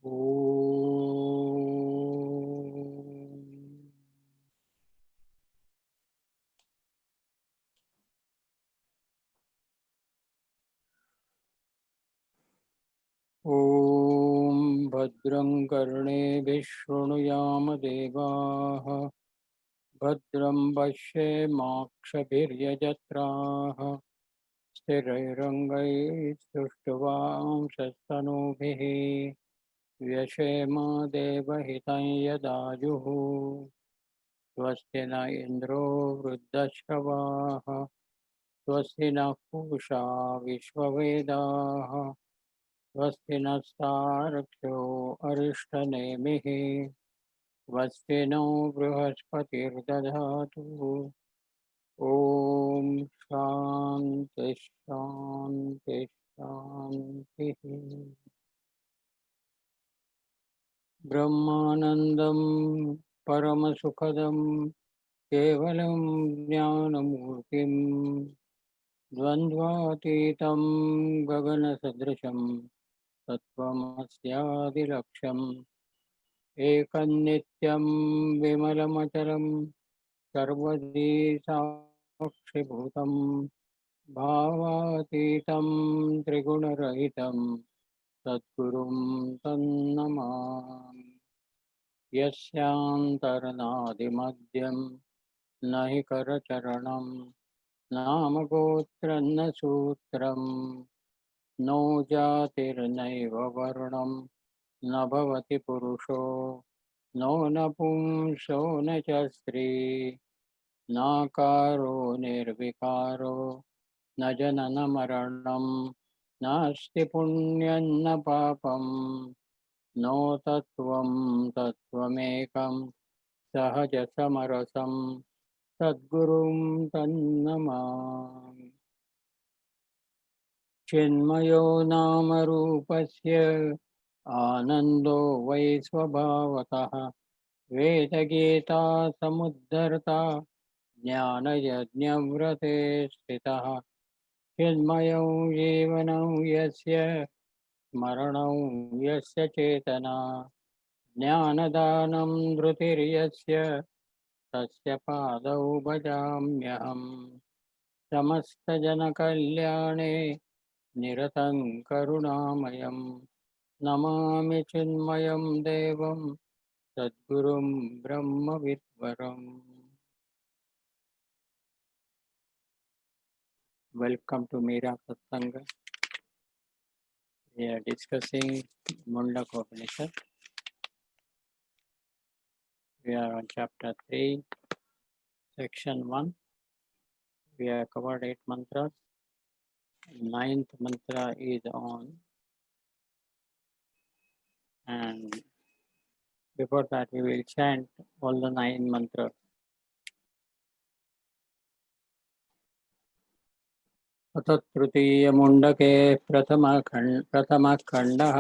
ॐ भद्रं कर्णेभिः शृणुयाम देवाः भद्रं पश्येमाक्षभिर्यजत्राः स्थिरैरङ्गैस्तुष्टुवांशस्तनूभिः व्यशेम देवहितं यदायुः स्वस्ति न इन्द्रो वृद्धश्रवाः स्वस्ति नः पूषा विश्ववेदाः स्वस्ति नस्तार्क्ष्यो अरिष्टनेमिः स्वस्ति नो बृहस्पतिर्दधातु। ॐ शान्ति शान्ति शान्तिः। ब्रह्मानन्दं परमसुखदं केवलं ज्ञानमूर्तिं द्वन्द्वातीतं गगनसदृशं तत्त्वमस्यादिलक्ष्यम् एकन्नित्यं विमलमचलं सर्वदी साक्षिभूतं भावातीतं त्रिगुणरहितं सद्गुरुं तन्नमामि। यस्यान्तर्नादिमध्यं न हि करचरणं नामगोत्रं न सूत्रं नो जातिर्नैव वर्णं न भवति पुरुषो नो नपुंसो न च स्त्री नाकारो निर्विकारो न जननमरणं नास्ति पुण्यं न पापं नो तत्त्वं तत्त्वमेकं सहजसमरसं सद्गुरुं तन्नमामि। चिन्मयो नाम रूपस्य आनन्दो वै स्वभावतः वेदगीता समुद्धर्ता ज्ञानयज्ञव्रते स्थितः चिन्मयं जीवनं यस्य मरणं यस्य चेतना ज्ञानदानं धृतिर्यस्य तस्य पादौ भजाम्यहम् समस्तजनकल्याणे निरतं करुणामयं नमामि चिन्मयं देवं सद्गुरुं ब्रह्मविद्वरम्। Welcome to Mira Satsanga. We are discussing Mundaka Upanishad. We are on chapter 3, section 1. We have covered 8 mantras. Ninth mantra is on, and before that we will chant all the 9 mantras. अथ तृतीयमुण्डके प्रथमः खण्डः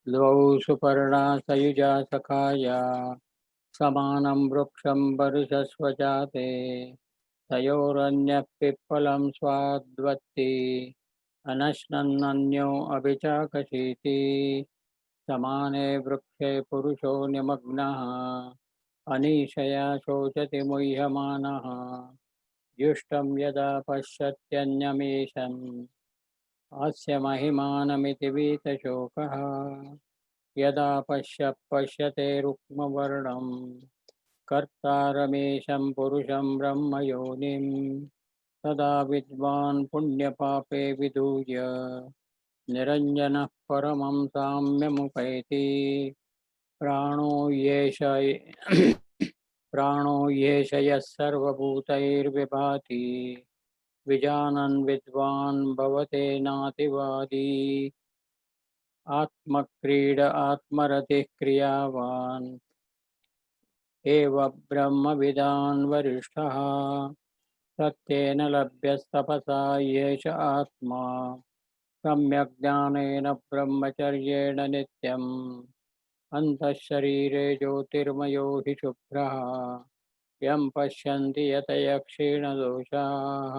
द्वौ सुपर्णासयुजा सखाया समानं वृक्षं वर्षस्वजाते तयोरन्यः पिप्पलं स्वाद्वत्ति अनश्नन्नन्यो अभिचाकशीति समाने वृक्षे पुरुषो निमग्नः अनीशया शोचति मुह्यमानः जुष्टं यदा पश्यत्यन्यमीशम् अस्य महिमानमिति वीतशोकः यदा पश्यते रुक्मवर्णं कर्तारमीशं पुरुषं ब्रह्मयोनिं तदा विद्वान् पुण्यपापे विधूय निरञ्जनः परमं साम्यमुपैति प्राणो येष यः सर्वभूतैर्विभाति विजानन् विद्वान् भवतेनातिवादी आत्मक्रीड आत्मरतिः क्रियावान् एव ब्रह्मविदान् वरिष्ठः सत्येन लभ्यस्तपसा येष आत्मा सम्यक् ज्ञानेन ब्रह्मचर्येण नित्यम् अन्तःशरीरे ज्योतिर्मयो हि शुभ्रः यं पश्यन्ति यतयः क्षीणदोषाः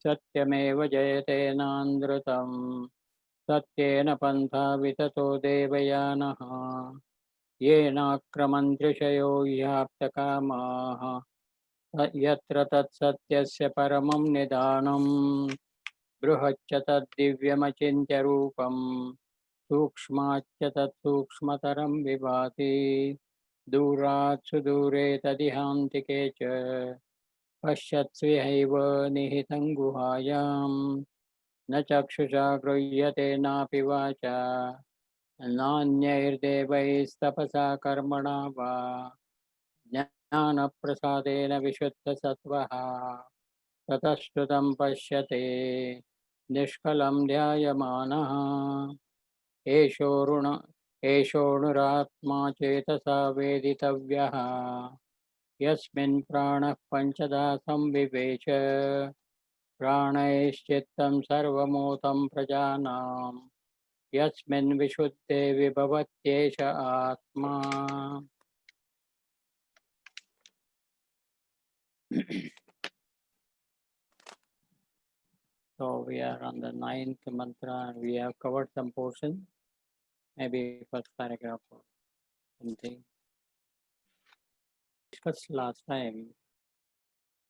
सत्यमेव जयते नानृतम् सत्येन पन्था विततो देवयानः येनाक्रमन्त्रिषयो ह्याप्तकामाः यत्र तत्सत्यस्य परमं निदानं बृहच्च तद्दिव्यमचिन्त्य रूपं सूक्ष्माच्च तत्सूक्ष्मतरं विभाति दूरात् सुदूरे तदिहान्तिके च पश्यत्स्विहैव निहितं गुहायां न चक्षुषा गृह्यते नापि वाचा नान्यैर्देवैस्तपसा कर्मणा वा ज्ञानप्रसादेन विशुद्धसत्त्वः ततश्रुतं पश्यते निष्कलं ध्यायमानः एषोऽणुरात्मा चेतसा वेदितव्यः यस्मिन् प्राणः पञ्चधा संविवेश प्राणैश्चित्तं सर्वमूतं प्रजानां यस्मिन् विशुद्धे विभवत्येष आत्मा. So we are on the 9th mantra and we have covered some portion, maybe first paragraph or something. Discussed last time.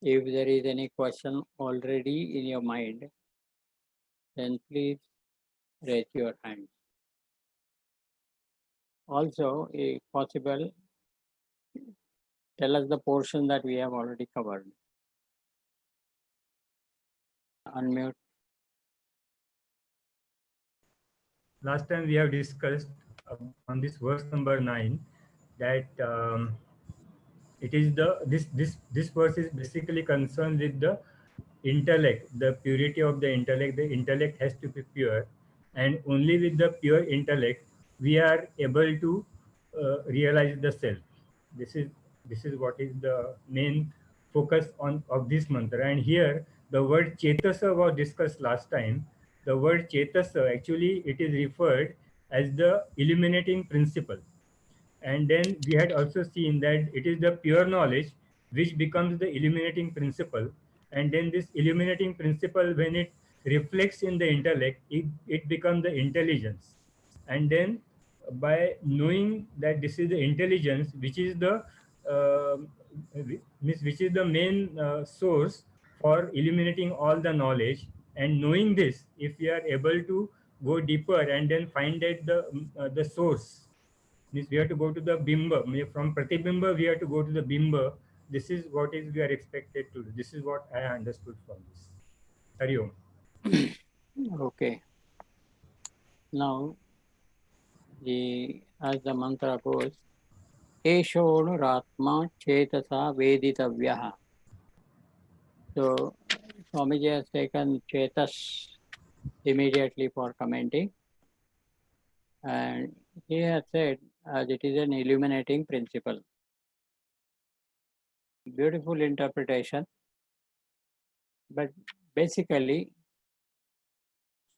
If there is any question already in your mind, then please raise your hand. Also, if possible, tell us the portion that we have already covered. Unmute. Last time we have discussed on this verse number 9 that it is this verse is basically concerned with the intellect, the purity of the intellect. The intellect has to be pure, and only with the pure intellect we are able to realize the self. This is what is the main focus on of this mantra. And here the word chetasa was discussed last time. The word chetasa, actually it is referred as the illuminating principle. And then we had also seen that it is the pure knowledge which becomes the illuminating principle. And then this illuminating principle, when it reflects in the intellect, it becomes the intelligence. And then by knowing that this is the intelligence which is the uh, which is the main source for illuminating all the knowledge, and knowing this, if we are able to go deeper and then find that the source, means we have to go to the bimba. From pratibimba we have to go to the bimba. This is what is we are expected to do. This is what I understood from this. Hari Om. Okay. Now, as the mantra goes, Eshonuratma Chetasa Veditavyaha. So, Swamiji has taken Chetas immediately for commenting, and he has said as it is an illuminating principle. Beautiful interpretation, but basically,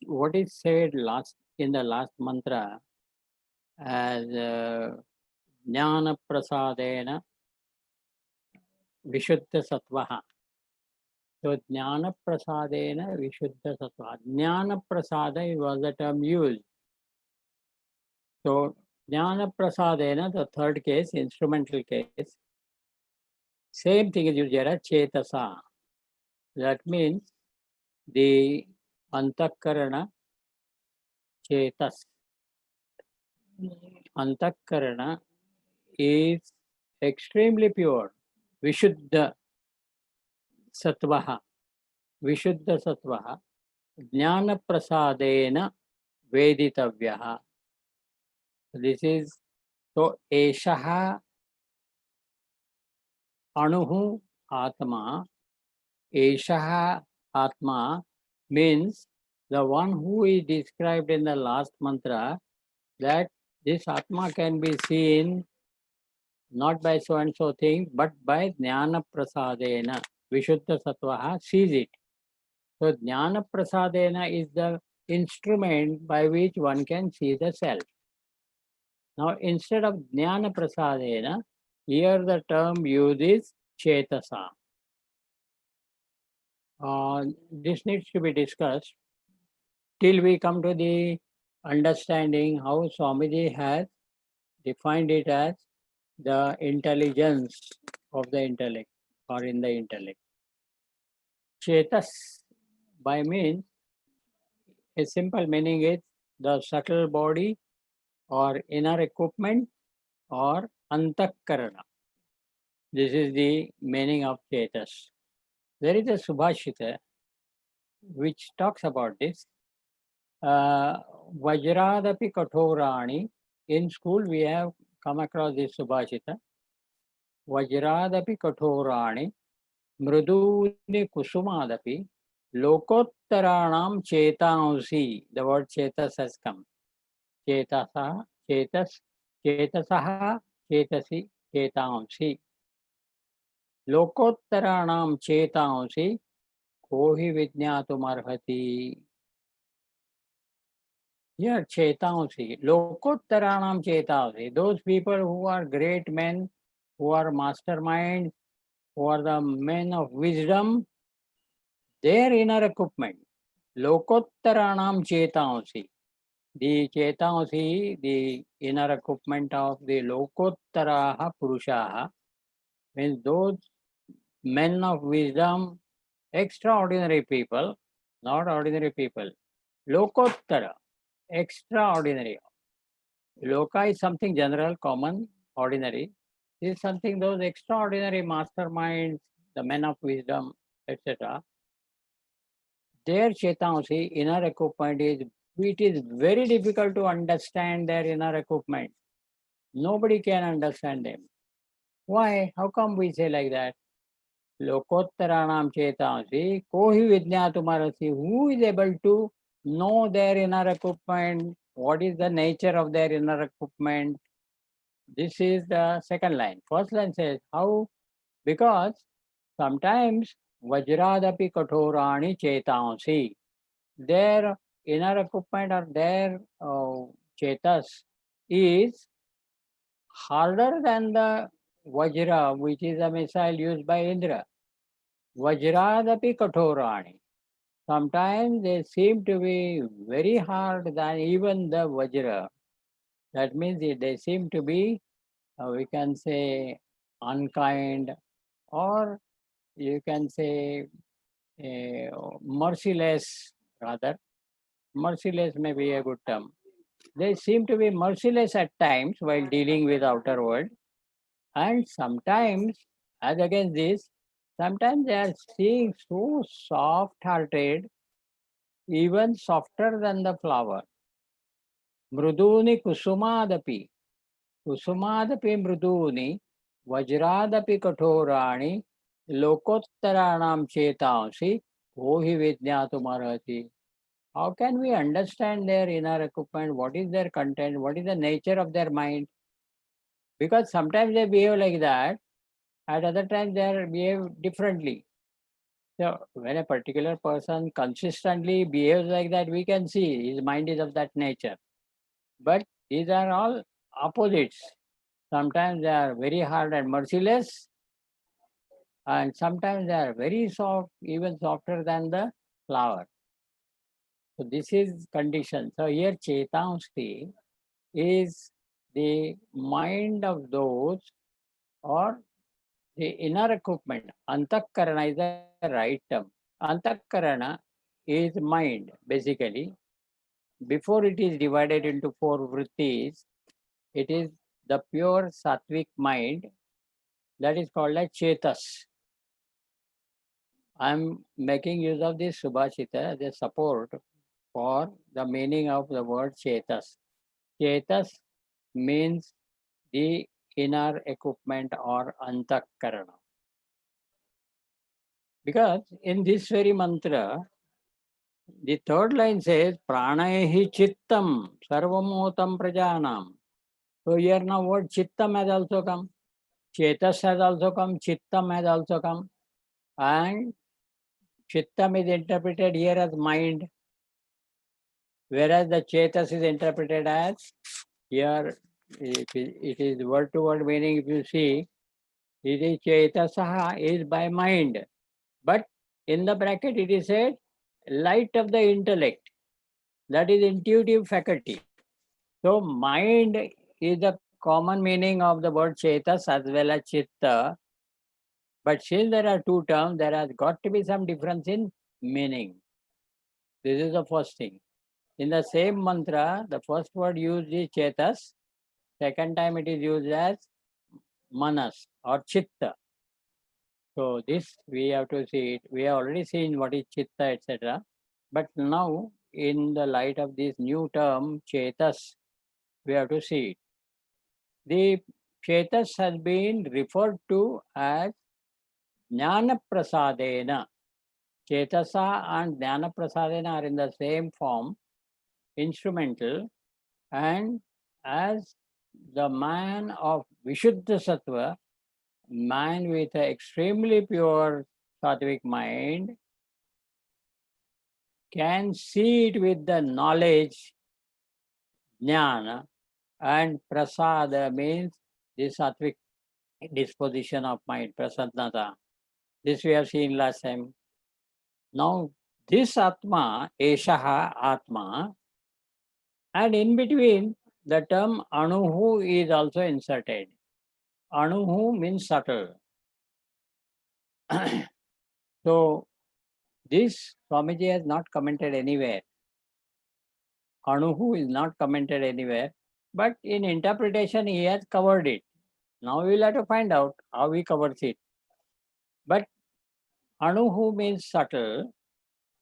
what is said in the last mantra as Jnana Prasadena Vishuddha Sattvaha. So Jnana Prasadena Vishuddha Sattva. Jnana Prasada was the term used. So Jnana Prasadena, the third case, instrumental case, same thing is used here, Chetasa. That means the Antakarana Chetas. Antakarana is extremely pure. Vishuddha Sattvaha. Vishuddha Sattvaha. Jnana Prasadena Veditavyaha. This is so Eshaha Anuhu Atma. Eshaha Atma means the one who is described in the last mantra, that this Atma can be seen not by so and so thing, but by Jnana Prasadena. Vishuddha Sattvaha sees it. So Jnana Prasadena is the instrument by which one can see the self. Now instead of Jnana Prasadena, here the term used is Chetasa. This needs to be discussed till we come to the understanding how Swamiji has defined it as the intelligence of the intellect or in the intellect. Chetas by means, a simple meaning is the subtle body or inner equipment or antakarana. This is the meaning of Chetas. There is a Subhashita which talks about this. Vajradapi Kathorani. In school, we have come across this Subhashita. Vajradapi Kathorani, Mruduni Kusumadapi, Lokottaranam Chetansi. The word Chetas has come. Chetasa, Chetas, Chetasaha, Chetasi, Chetansi. Lokottaranam Chetansi, Kohi Vijñatumarhati. Here, Chetansi, Lokottaranam Chetansi, those people who are great men, who are masterminds, who are the men of wisdom, their inner equipment, Lokottaranam Chetansi, the Chetansi, the inner equipment of the Lokottaraha Purushaha, means those men of wisdom, extraordinary people, not ordinary people, Lokottara, extraordinary. Loka is something general, common, ordinary. This is something those extraordinary masterminds, the men of wisdom, etc. Their Chetansi, inner equipment is, it is very difficult to understand their inner equipment. Nobody can understand them. Why? How come we say like that? Lokottaranam Chetansi, Kohi Vijñatumarasi, who is able to know their inner equipment? What is the nature of their inner equipment? This is the second line. First line says how? Because sometimes Vajradapi Kathorani Chetansi, their inner equipment or their Chetas is harder than the Vajra, which is a missile used by Indra. Vajradapi Kathorani. Sometimes they seem to be very hard than even the Vajra. That means they seem to be, we can say, unkind, or you can say merciless, rather. Merciless may be a good term. They seem to be merciless at times while dealing with outer world, and sometimes, as against this, sometimes they are seeing so soft-hearted, even softer than the flower. Mruduni kusumadapi. Kusumadapi mruduni, vajradapi kathorani, lokottaranam chetansi, vohi vijñatumarhati. How can we understand their inner equipment? What is their content? What is the nature of their mind? Because sometimes they behave like that, at other times they behave differently. So when a particular person consistently behaves like that, we can see his mind is of that nature. But these are all opposites. Sometimes they are very hard and merciless, and sometimes they are very soft, even softer than the flower. So this is condition. So here Chetansi is the mind of those, or the inner equipment. Antakarana is the right term. Antakarana is mind, basically. Before it is divided into four vrittis, it is the pure sattvic mind that is called as Chetas. I am making use of this Subhashita as a support for the meaning of the word Chetas. Chetas means the inner equipment or Antakarana. Because in this very mantra, the third line says, Pranahi Chittam Sarvamotam Prajanam. So here now word Chittam has also come. Chetas has also come. Chittam has also come. And Chittam is interpreted here as mind, whereas the Chetas is interpreted as, here it is word to word meaning. If you see, it is Chetasaha is by mind. But in the bracket it is said light of the intellect. that is intuitive faculty. So mind is the common meaning of the word chetas as well as chitta. But since there are two terms, there has got to be some difference in meaning. This is the first thing. In the same mantra, the first word used is chetas. Second time it is used as manas or chitta. So this we have to see it. We have already seen what is chitta, etc. But now, in the light of this new term, chetas, we have to see it. The chetas has been referred to as jnana prasadena. Chetasa and jnana prasadena are in the same form, instrumental, and as the man of Vishuddha Sattva, man with an extremely pure sattvic mind, can see it with the knowledge, jnana, and prasada means the sattvic disposition of mind, prasannata. This we have seen last time. Now, this Atma, Eshaha Atma, and in between, the term Anuhu is also inserted. Anuhu means subtle. So, this Swamiji has not commented anywhere. Anuhu is not commented anywhere, but in interpretation, he has covered it. Now we will have to find out how he covers it. But Anuhu means subtle,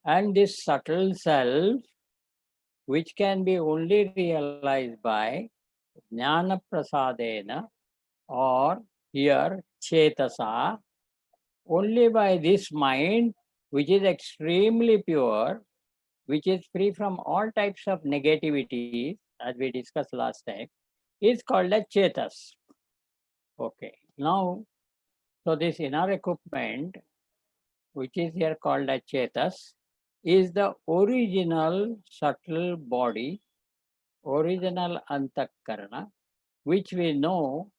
and this subtle self, which can be only realized by Jnana Prasadena or here Chetasa, only by this mind, which is extremely pure, which is free from all types of negativities, as we discussed last time, is called as Chetas. Okay. Now, so this inner equipment, which is here called as Chetas, is the original subtle body, original Antakarana, which we know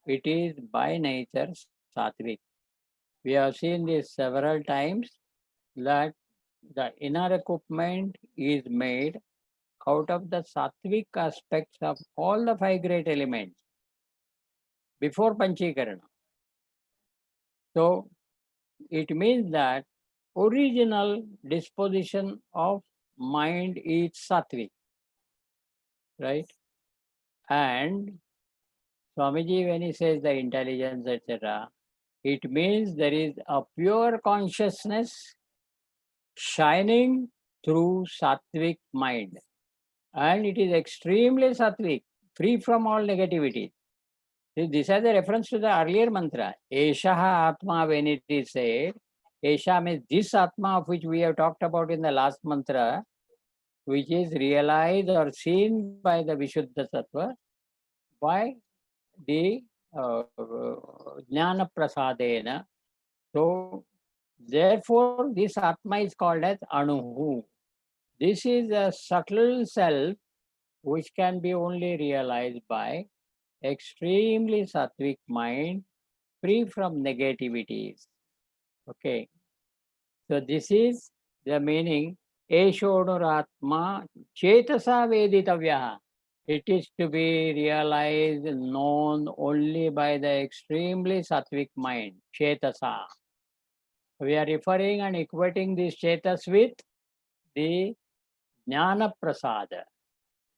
it is by nature sattvic. We have seen this several times that the inner equipment is made out of the sattvic aspects of all the five great elements before Panchikarana. So it means that original disposition of mind is sattvic, right? And Swamiji, when he says the intelligence, etc., it means there is a pure consciousness shining through sattvic mind. And it is extremely sattvic, free from all negativity. This has a reference to the earlier mantra. Eshaha Atma, when it is said, Esha means this Atma of which we have talked about in the last mantra, which is realized or seen by the Vishuddha Sattva by the Jnana Prasadena. So, therefore, this Atma is called as Anuhu. This is a subtle self which can be only realized by extremely sattvic mind, free from negativities. Okay. So this is the meaning. Eshonuratma chetasa veditavyaha. It is to be realized, known only by the extremely sattvic mind, chetasa. We are referring and equating this chetas with the jnana prasada.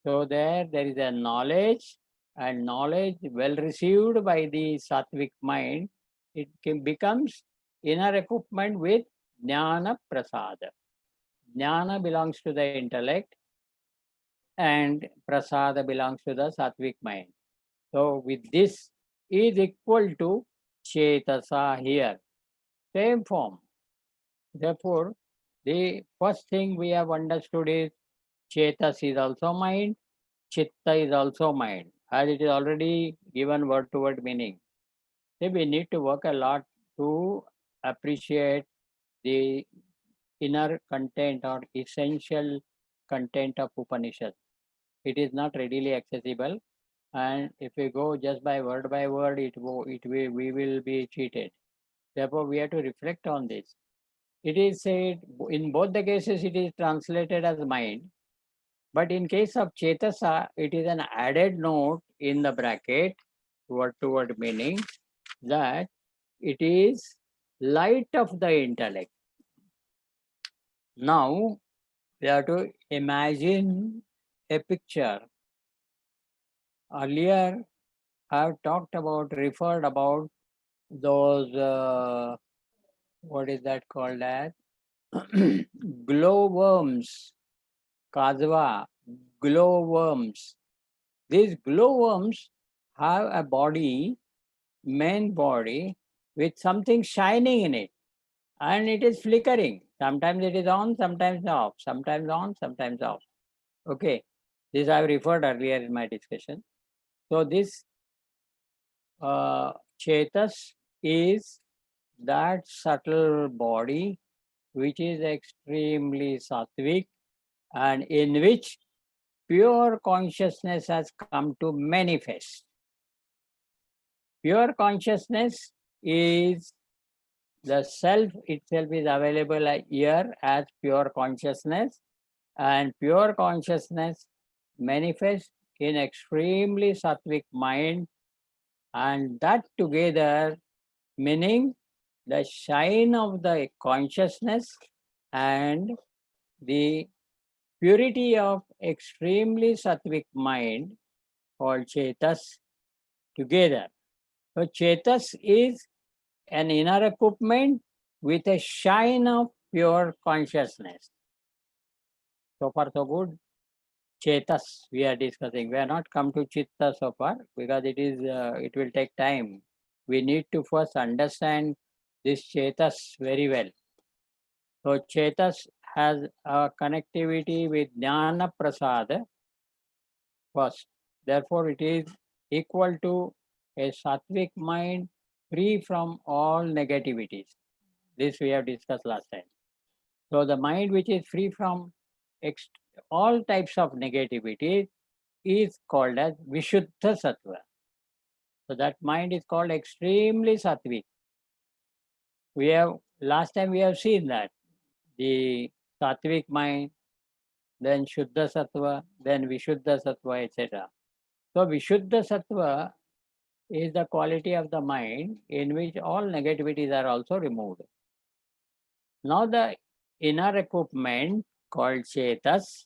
So there is a knowledge, and knowledge well received by the sattvic mind, it becomes inner equipment with jnana prasada. Jnana belongs to the intellect and prasada belongs to the sattvic mind. So with this is equal to chetasa here, same form. Therefore, the first thing we have understood is chetas is also mind, chitta is also mind, as it is already given word to word meaning. So we need to work a lot to appreciate the inner content or essential content of Upanishad. It is not readily accessible, and if we go just by word, we will be cheated. Therefore, we have to reflect on this. It is said in both the cases, it is translated as mind. But in case of Chetasa, it is an added note in the bracket, word to word meaning, that it is light of the intellect. Now, we have to imagine a picture. Earlier, I have talked about, referred about those, what is that called as? Glowworms, Kazwa, glowworms. These glowworms have a body, main body, with something shining in it, and it is flickering. Sometimes it is on, sometimes off, sometimes on, sometimes off. Okay, this I have referred earlier in my discussion. So this Chetas is that subtle body which is extremely sattvic and in which pure consciousness has come to manifest. Pure consciousness is the self itself is available here as pure consciousness, and pure consciousness manifests in extremely sattvic mind, and that together meaning the shine of the consciousness and the purity of extremely sattvic mind called Chetas together. So Chetas is an inner equipment with a shine of pure consciousness. So far so good. Chetas we are discussing. We are not come to Chitta so far because it will take time. We need to first understand this Chetas very well. So Chetas has a connectivity with Jnana Prasada first. Therefore, it is equal to a sattvic mind free from all negativities. This we have discussed last time. So the mind which is free from all types of negativity is called as Vishuddha Sattva. So that mind is called extremely sattvic. We have last time we have seen that the sattvic mind, then Shuddha Sattva, then Vishuddha Sattva, etc. So Vishuddha Sattva is the quality of the mind in which all negativities are also removed. Now the inner equipment called Chetas,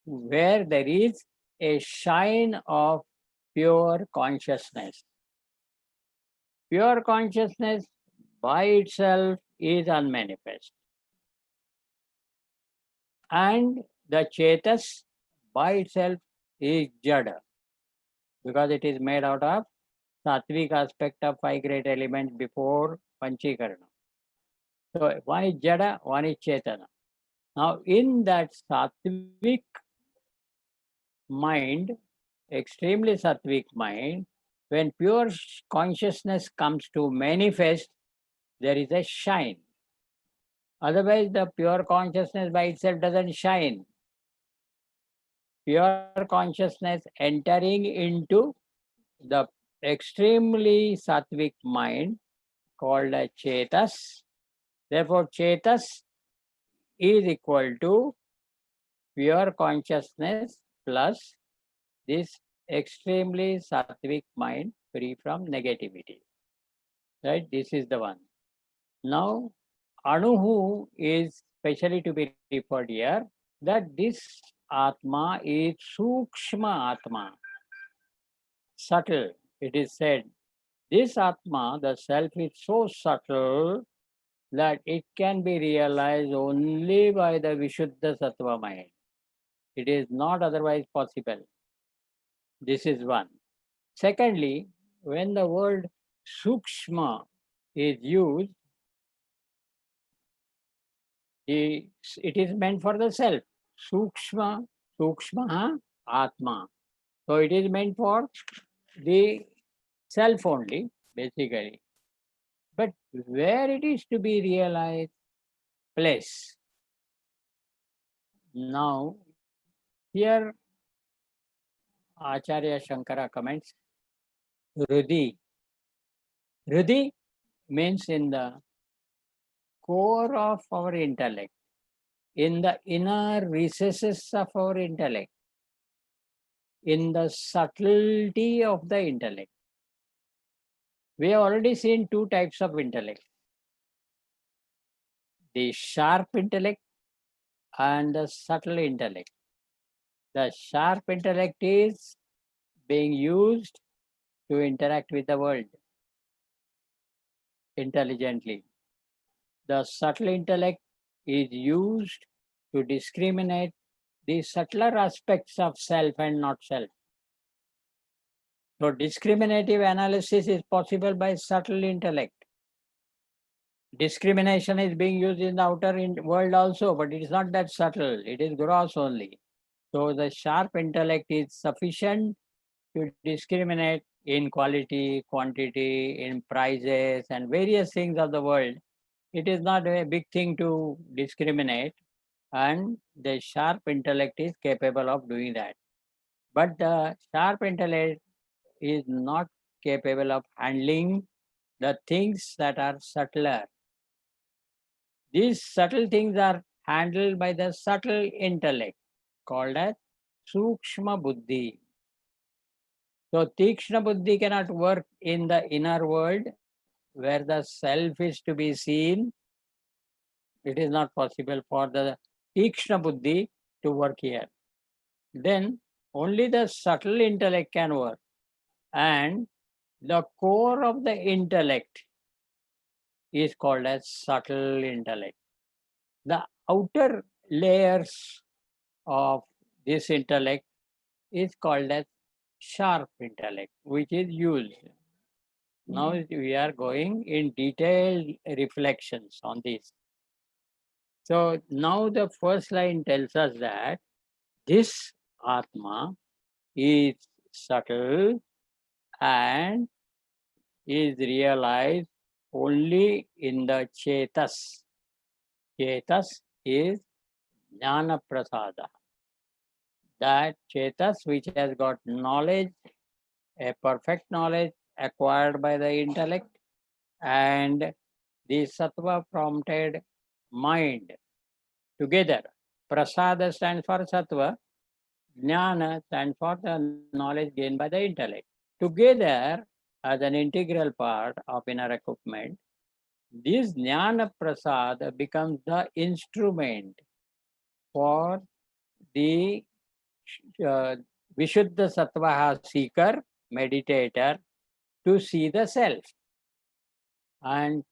where there is a shine of pure consciousness. Pure consciousness by itself is unmanifest. And the Chetas by itself is Jada, because it is made out of sattvic aspect of 5 great elements before Panchikarana. So one is Jada, one is Chetana. Now in that sattvic mind, extremely sattvic mind, when pure consciousness comes to manifest, there is a shine. Otherwise, the pure consciousness by itself doesn't shine. Pure consciousness entering into the extremely sattvic mind called a Chetas. Therefore, Chetas is equal to pure consciousness plus this extremely sattvic mind free from negativity. Right? This is the one. Now, Anuhu is specially to be referred here that this Atma is Sukshma Atma, subtle. It is said, this Atma, the self, is so subtle that it can be realized only by the Vishuddha Sattva mind. It is not otherwise possible. This is one. Secondly, when the word Sukshma is used, it is meant for the self. Sukshma, Sukshma, Atma. So it is meant for the self only, basically. But where it is to be realized, place. Now, here Acharya Shankara comments, Rudi. Rudi means in the core of our intellect, in the inner recesses of our intellect, in the subtlety of the intellect. We have already seen two types of intellect: the sharp intellect and the subtle intellect. The sharp intellect is being used to interact with the world intelligently. The subtle intellect is used to discriminate the subtler aspects of self and not self. So discriminative analysis is possible by subtle intellect. Discrimination is being used in the outer world also, but it is not that subtle, it is gross only. So the sharp intellect is sufficient to discriminate in quality, quantity, in prices, and various things of the world. It is not a big thing to discriminate, and the sharp intellect is capable of doing that. But the sharp intellect is not capable of handling the things that are subtler. These subtle things are handled by the subtle intellect called as Sukshma Buddhi. So Tikshna Buddhi cannot work in the inner world where the self is to be seen. It is not possible for the Tikshna Buddhi to work here. Then only the subtle intellect can work. And the core of the intellect is called as subtle intellect. The outer layers of this intellect is called as sharp intellect, which is used. Now we are going in detailed reflections on this. So now the first line tells us that this Atma is subtle and is realized only in the Chetas. Chetas is Jnana Prasada. That Chetas which has got knowledge, a perfect knowledge acquired by the intellect, and the Sattva prompted mind together. Prasada stands for Sattva, Jnana stands for the knowledge gained by the intellect. Together, as an integral part of inner equipment, this Jnana Prasad becomes the instrument for the Vishuddha Sattvaha seeker, meditator, to see the self. And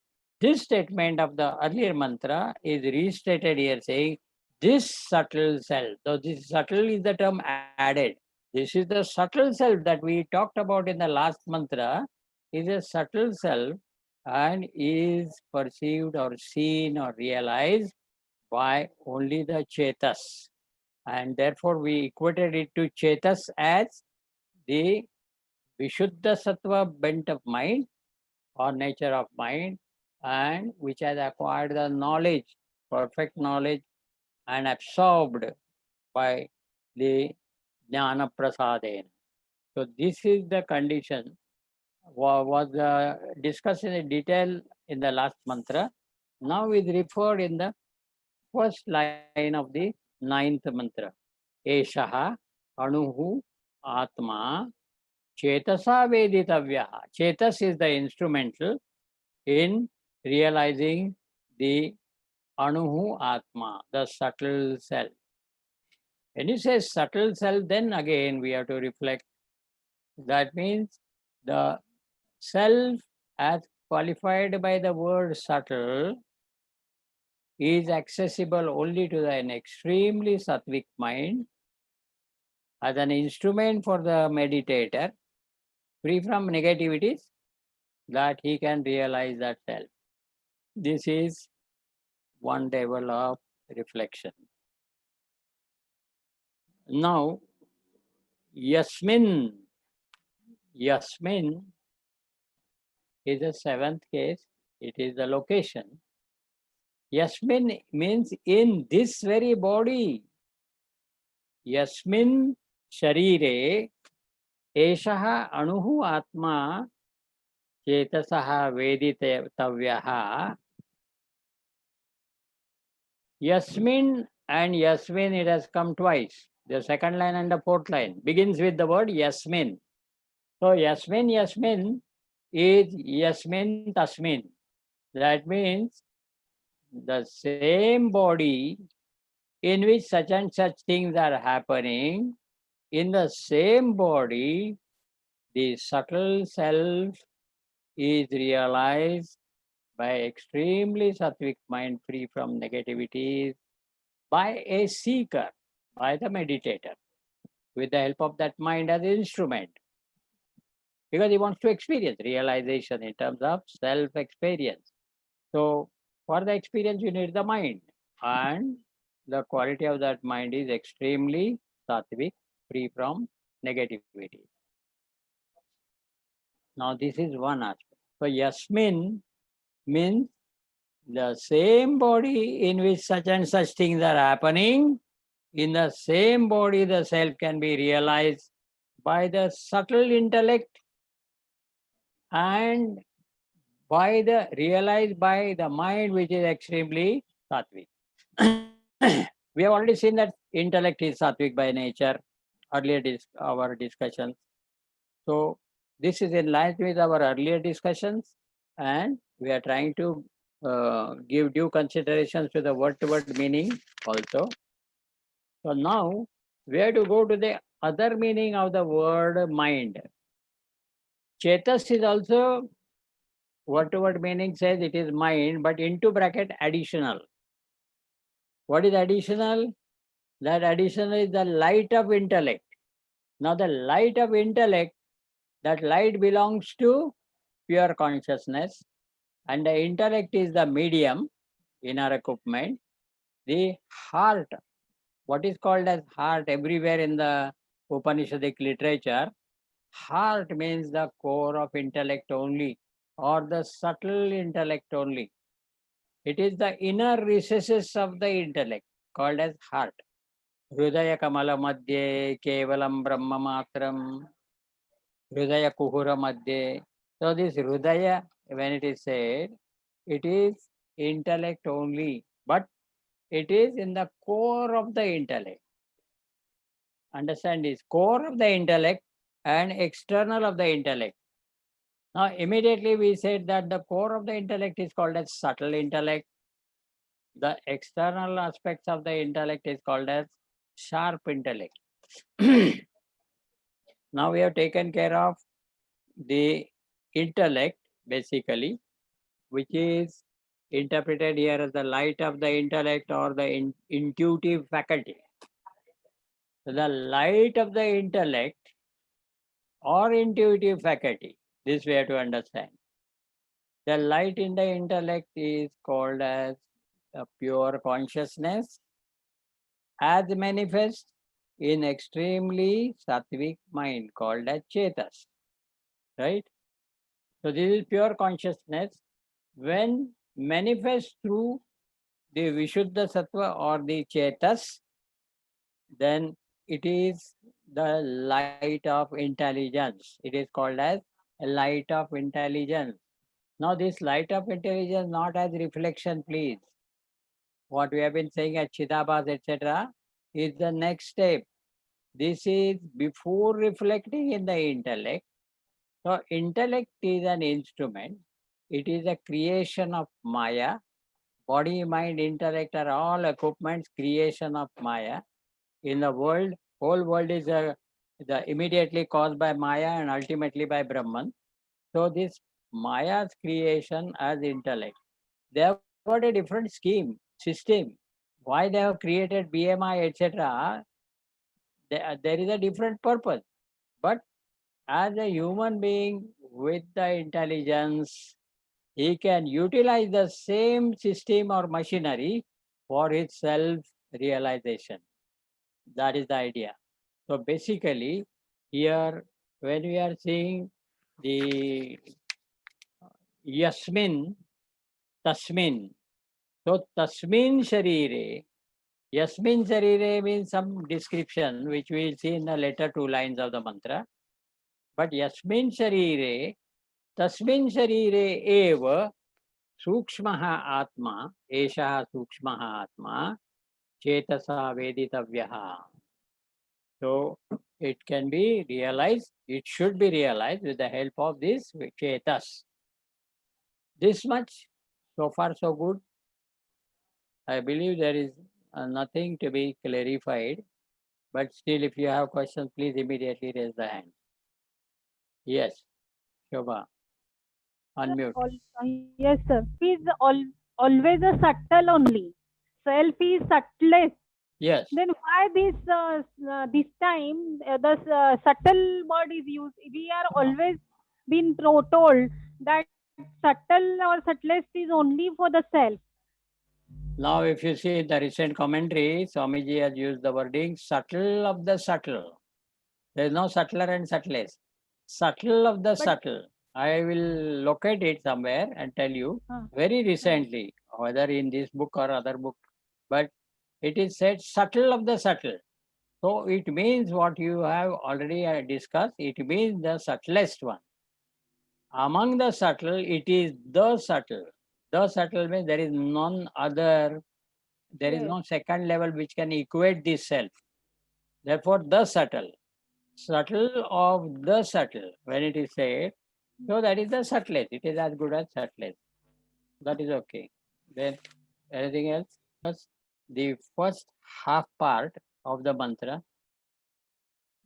this statement of the earlier mantra is restated here saying, this subtle self. So this subtle is the term added. This is the subtle self that we talked about in the last mantra, is a subtle self and is perceived or seen or realized by only the Chetas. And therefore we equated it to Chetas as the Vishuddha Sattva bent of mind or nature of mind, and which has acquired the knowledge, perfect knowledge, and absorbed by the Jnana Prasadena. So this is the condition was discussed in detail in the last mantra. Now is referred in the first line of the ninth mantra. Eshaha Anuhu Atma Chetasa Veditavyaha. Chetas is the instrumental in realizing the Anuhu Atma, the subtle self. When you say subtle self, then again we have to reflect. That means the self as qualified by the word subtle is accessible only to an extremely sattvic mind as an instrument for the meditator, free from negativities, that he can realize that self. This is one level of reflection. Now, Yasmin. Yasmin is a seventh case. It is the location. Yasmin means in this very body. Yasmin sharire eshaha anuhu atma chetasaha veditavyaha. Yasmin and Yasmin it has come twice. The second line and the fourth line begins with the word Yasmin. So Yasmin, Yasmin is Yasmin Tasmin. That means the same body in which such and such things are happening, in the same body, the subtle self is realized by extremely sattvic mind free from negativities by a seeker, by the meditator, with the help of that mind as an instrument. Because he wants to experience realization in terms of self-experience. So for the experience, you need the mind. And the quality of that mind is extremely sattvic, free from negativity. Now this is one aspect. So Yasmin means the same body in which such and such things are happening, in the same body the self can be realized by the subtle intellect and by the realized by the mind which is extremely sattvic. We have already seen that intellect is sattvic by nature, earlier our discussions. So this is in line with our earlier discussions, and we are trying to give due considerations to the word-to-word meaning also. So now we have to go to the other meaning of the word mind. Chetas is also word-to-word meaning says it is mind, but into bracket additional. What is additional? That additional is the light of intellect. Now the light of intellect, that light belongs to pure consciousness, and the intellect is the medium, inner equipment. The heart, what is called as heart everywhere in the Upanishadic literature, heart means the core of intellect only, or the subtle intellect only. It is the inner recesses of the intellect called as heart. Hridaya Kamala Madhye Kevalam Brahma Matram Hridaya Kuhura Madhye. So this Hridaya, when it is said, it is intellect only, but it is in the core of the intellect. Understand this, core of the intellect and external of the intellect. Now immediately we said that the core of the intellect is called as subtle intellect. The external aspects of the intellect is called as sharp intellect. Now we have taken care of the intellect basically, which is interpreted here as the light of the intellect or the intuitive faculty. So the light of the intellect or intuitive faculty, this we have to understand. The light in the intellect is called as a pure consciousness as manifest in extremely sattvic mind called as Chetas, right? So this is pure consciousness when manifest through the Vishuddha Sattva or the Chetas, then it is the light of intelligence. It is called as a light of intelligence. Now this light of intelligence not as reflection, please. What we have been saying at Chidabhas, etc., is the next step. This is before reflecting in the intellect. So intellect is an instrument. It is a creation of Maya. Body, mind, intellect are all equipments, creation of Maya. In the world, whole world is immediately caused by Maya and ultimately by Brahman. So this Maya's creation as intellect. They have got a different scheme, system. Why they have created BMI, etc., there is a different purpose. But as a human being with the intelligence, he can utilize the same system or machinery for his self-realization. That is the idea. So basically, here when we are seeing the Yasmin, Tasmin, so Tasmin Sharire, Yasmin Sharire means some description which we will see in the later two lines of the mantra. But Yasmin Sharire, Tasmin Sharire eva Sukshmaha Atma, Eshaha Sukshmaha Atma, chetasa veditavyaha. So it can be realized, it should be realized with the help of this chetas. This much, so far so good. I believe there is nothing to be clarified, but still if you have questions, please immediately raise the hand. Yes, Shobha, unmute. Yes, sir. Is always a subtle only. Self is subtlest. Yes. Then why this time the subtle word is used? We are always been told that subtle or subtlest is only for the self. Now, if you see the recent commentary, Swamiji has used the wording subtle of the subtle. There is no subtler and subtlest. Subtle of the But- subtle. I will locate it somewhere and tell you very recently, whether in this book or other book, but it is said subtle of the subtle. So it means what you have already discussed, it means the subtlest one. Among the subtle, it is the subtle. The subtle means there is none other, there is Yes. no second level which can equate this self. Therefore, the subtle. Subtle of the subtle, when it is said, so that is the subtlest. It is as good as subtlest. That is okay. Then anything else? First, the first half part of the mantra.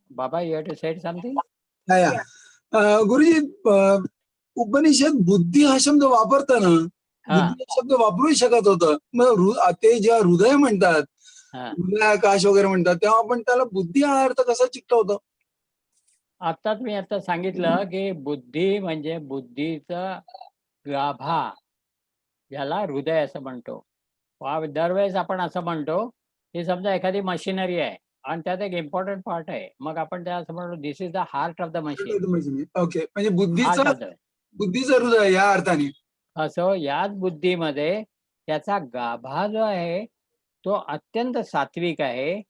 Baba, you have to say something? या गुरुजी उपनिषद बुद्धी हा शब्द वापरताना हा, बुद्धी हा शब्द वापरू शकत होतं. मग ते जेव्हा हृदय म्हणतात, हा. हृदयाकाश वगैरे म्हणतात, तेव्हा आपण त्याला बुद्धी हा अर्थ कसा चिकटवतो? आत्ताच मी आता सांगितलं की बुद्धी म्हणजे बुद्धीचा गाभा, याला हृदय असं म्हणतो. दरवेळेस आपण असं म्हणतो की समजा एखादी मशिनरी आहे आणि त्यात एक इम्पॉर्टंट पार्ट आहे, मग आपण त्याला असं म्हणतो this is the heart of the machine. Okay, म्हणजे हार्ट ऑफ द, बुद्धीचं हृदय या अर्थाने. असं याच बुद्धीमध्ये त्याचा गाभा जो आहे तो अत्यंत सात्विक आहे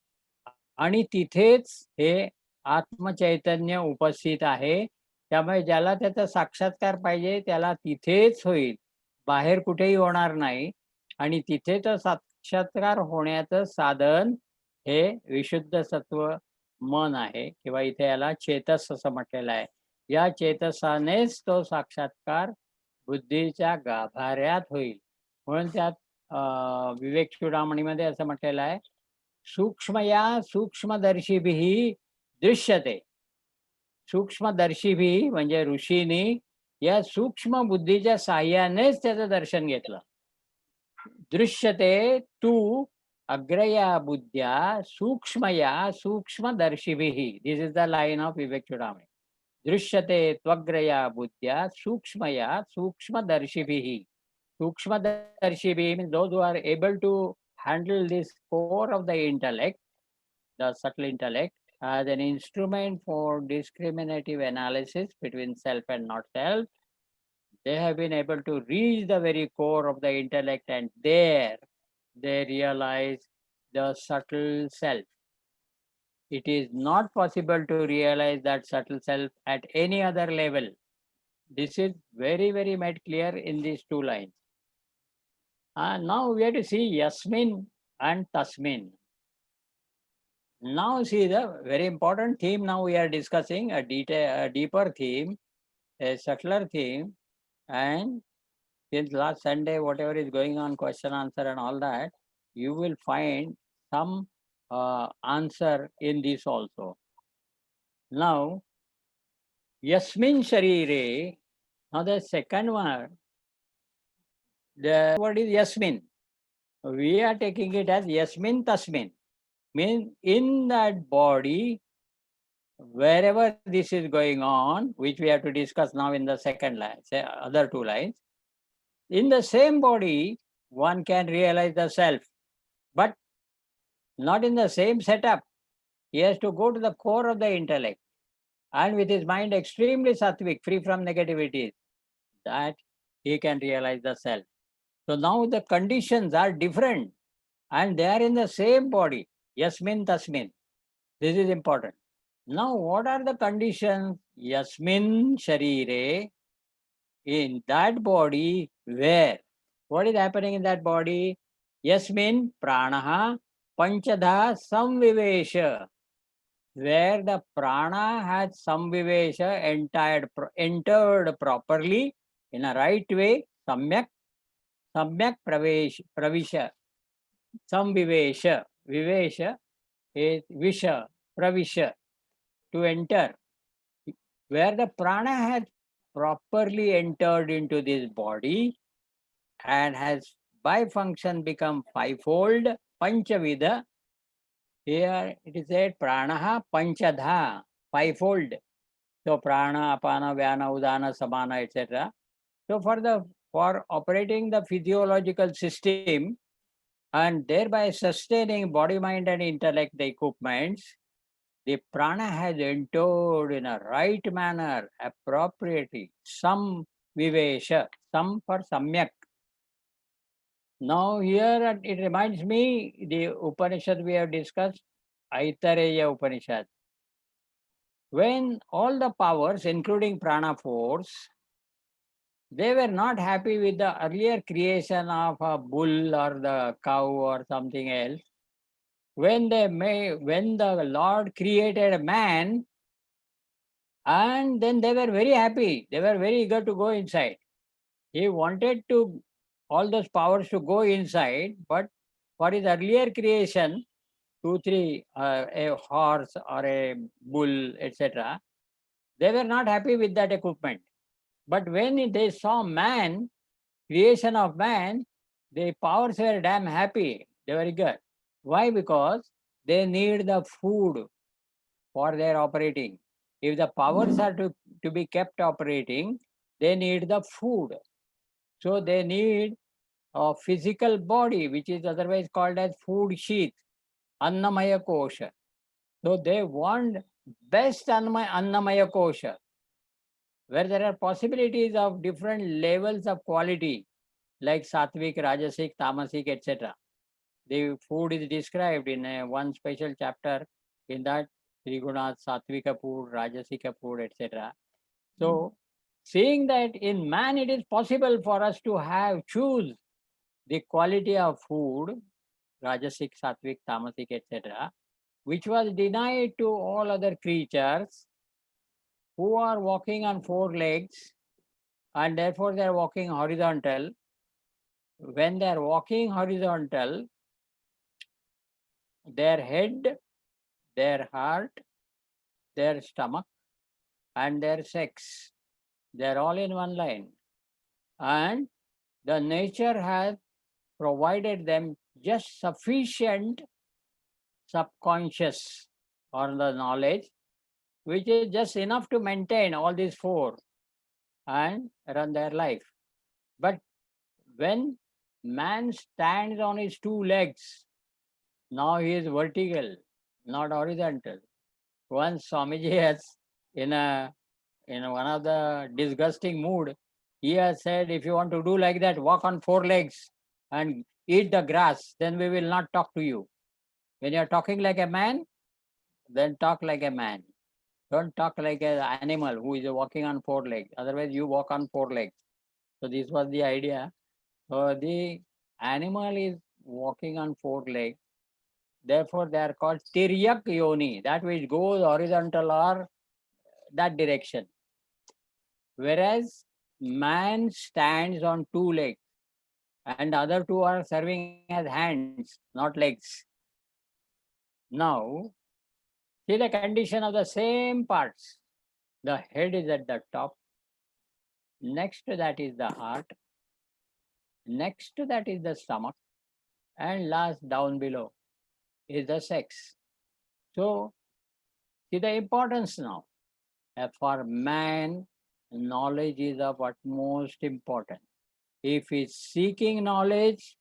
आणि तिथेच हे आत्मचैतन्य उपस्थित आहे. त्यामुळे ज्याला त्याचा साक्षात्कार पाहिजे त्याला तिथेच होईल, बाहेर कुठेही होणार नाही. आणि तिथे तर साक्षात्कार होण्याचं साधन हे विशुद्ध सत्व मन आहे, किंवा इथे याला चेतस असं म्हटलेलं आहे. या चेतसानेच तो साक्षात्कार बुद्धीच्या गाभाऱ्यात होईल. म्हणून त्यात विवेक चूडामणीमध्ये असं म्हटलेलं आहे, सूक्ष्मया सूक्ष्मदर्शीभिः दृश्यते. सूक्ष्मदर्शीभिः म्हणजे ऋषींनी या सूक्ष्म बुद्धीच्या साह्यानेच त्याचं दर्शन घेतलं. दृश्यते तू अग्रया बुद्ध्या सूक्ष्मया सूक्ष्मदर्शीभिः. This is the line of Vivek Chudamani. दृश्यते त्वग्रया बुद्ध्या सूक्ष्मया सूक्ष्मदर्शीभिः. Sukshmadarshibhi means those who are able to handle this core of the intellect, the subtle intellect, as an instrument for discriminative analysis between self and not self. They have been able to reach the very core of the intellect, and there they realize the subtle self. It is not possible to realize that subtle self at any other level. This is very, very made clear in these two lines. Now we have to see Yasmin and Tasmin. Now see the very important theme. Now we are discussing a deeper theme, a subtler theme, and since last Sunday, whatever is going on, question answer and all that, you will find some answer in this also. Now, Yasmin Sharire. Now the second one, the word is Yasmin. We are taking it as Yasmin Tasmin. Means in that body, wherever this is going on, which we have to discuss now in the second line, say other two lines, in the same body, one can realize the self, but not in the same setup. He has to go to the core of the intellect, and with his mind extremely sattvic, free from negativities, that he can realize the self. So now the conditions are different, and they are in the same body. Yasmin Tasmin. This is important. Now, what are the conditions? Yasmin Sharire, in that body, where? What is happening in that body? Yasmin Pranaha Panchadha Samvivesha, where the prana has Samvivesha entered properly in a right way, Samyak Pravisha, Samvivesha, Vivesha is Visha, Pravisha, to enter. Where the prana has properly entered into this body and has by function become fivefold, Panchavida. Here it is said pranaha panchadha, fivefold. So prana, apana, vyana, udana, samana, etc. So for operating the physiological system and thereby sustaining body, mind, and intellect, the equipments, the prana has entered in a right manner, appropriately. Some vivesha, some for samyak. Now here it reminds me the Upanishad we have discussed, Aitareya Upanishad. When all the powers, including prana force, they were not happy with the earlier creation of a bull or the cow or something else. When the Lord created man, and then they were very happy. They were very eager to go inside. He wanted to all those powers to go inside, but for his earlier creation, a horse or a bull, etc., they were not happy with that equipment. But when they saw man, creation of man, the powers were damn happy. They were eager. Why? Because they need the food for their operating. If the powers are to be kept operating, they need the food. So they need a physical body, which is otherwise called as food sheath, Annamaya Kosha. So they want best Annamaya Kosha, where there are possibilities of different levels of quality, like Sattvic, Rajasic, Tamasic, etc. The food is described in one special chapter in that Trigunas, Sattvika food, Rajasika food, etc. So, seeing that in man it is possible for us to choose the quality of food, Rajasic, Sattvic, Tamasic, etc., which was denied to all other creatures who are walking on four legs, and therefore they are walking horizontal. When they are walking horizontal, their head, their heart, their stomach, and their sex, they're all in one line. And the nature has provided them just sufficient subconscious or the knowledge, which is just enough to maintain all these four and run their life. But when man stands on his two legs, now he is vertical, not horizontal. Once Swamiji has, in one of the disgusting mood, he has said, if you want to do like that, walk on four legs and eat the grass, then we will not talk to you. When you are talking like a man, then talk like a man. Don't talk like an animal who is walking on four legs. Otherwise, you walk on four legs. So this was the idea. So the animal is walking on four legs. Therefore, they are called tiryak yoni, that which goes horizontal or that direction. Whereas man stands on two legs and the other two are serving as hands, not legs. Now, see the condition of the same parts. The head is at the top. Next to that is the heart. Next to that is the stomach. And last down below is the sex. So, see the importance now. For man, knowledge is of utmost importance. If he is seeking knowledge,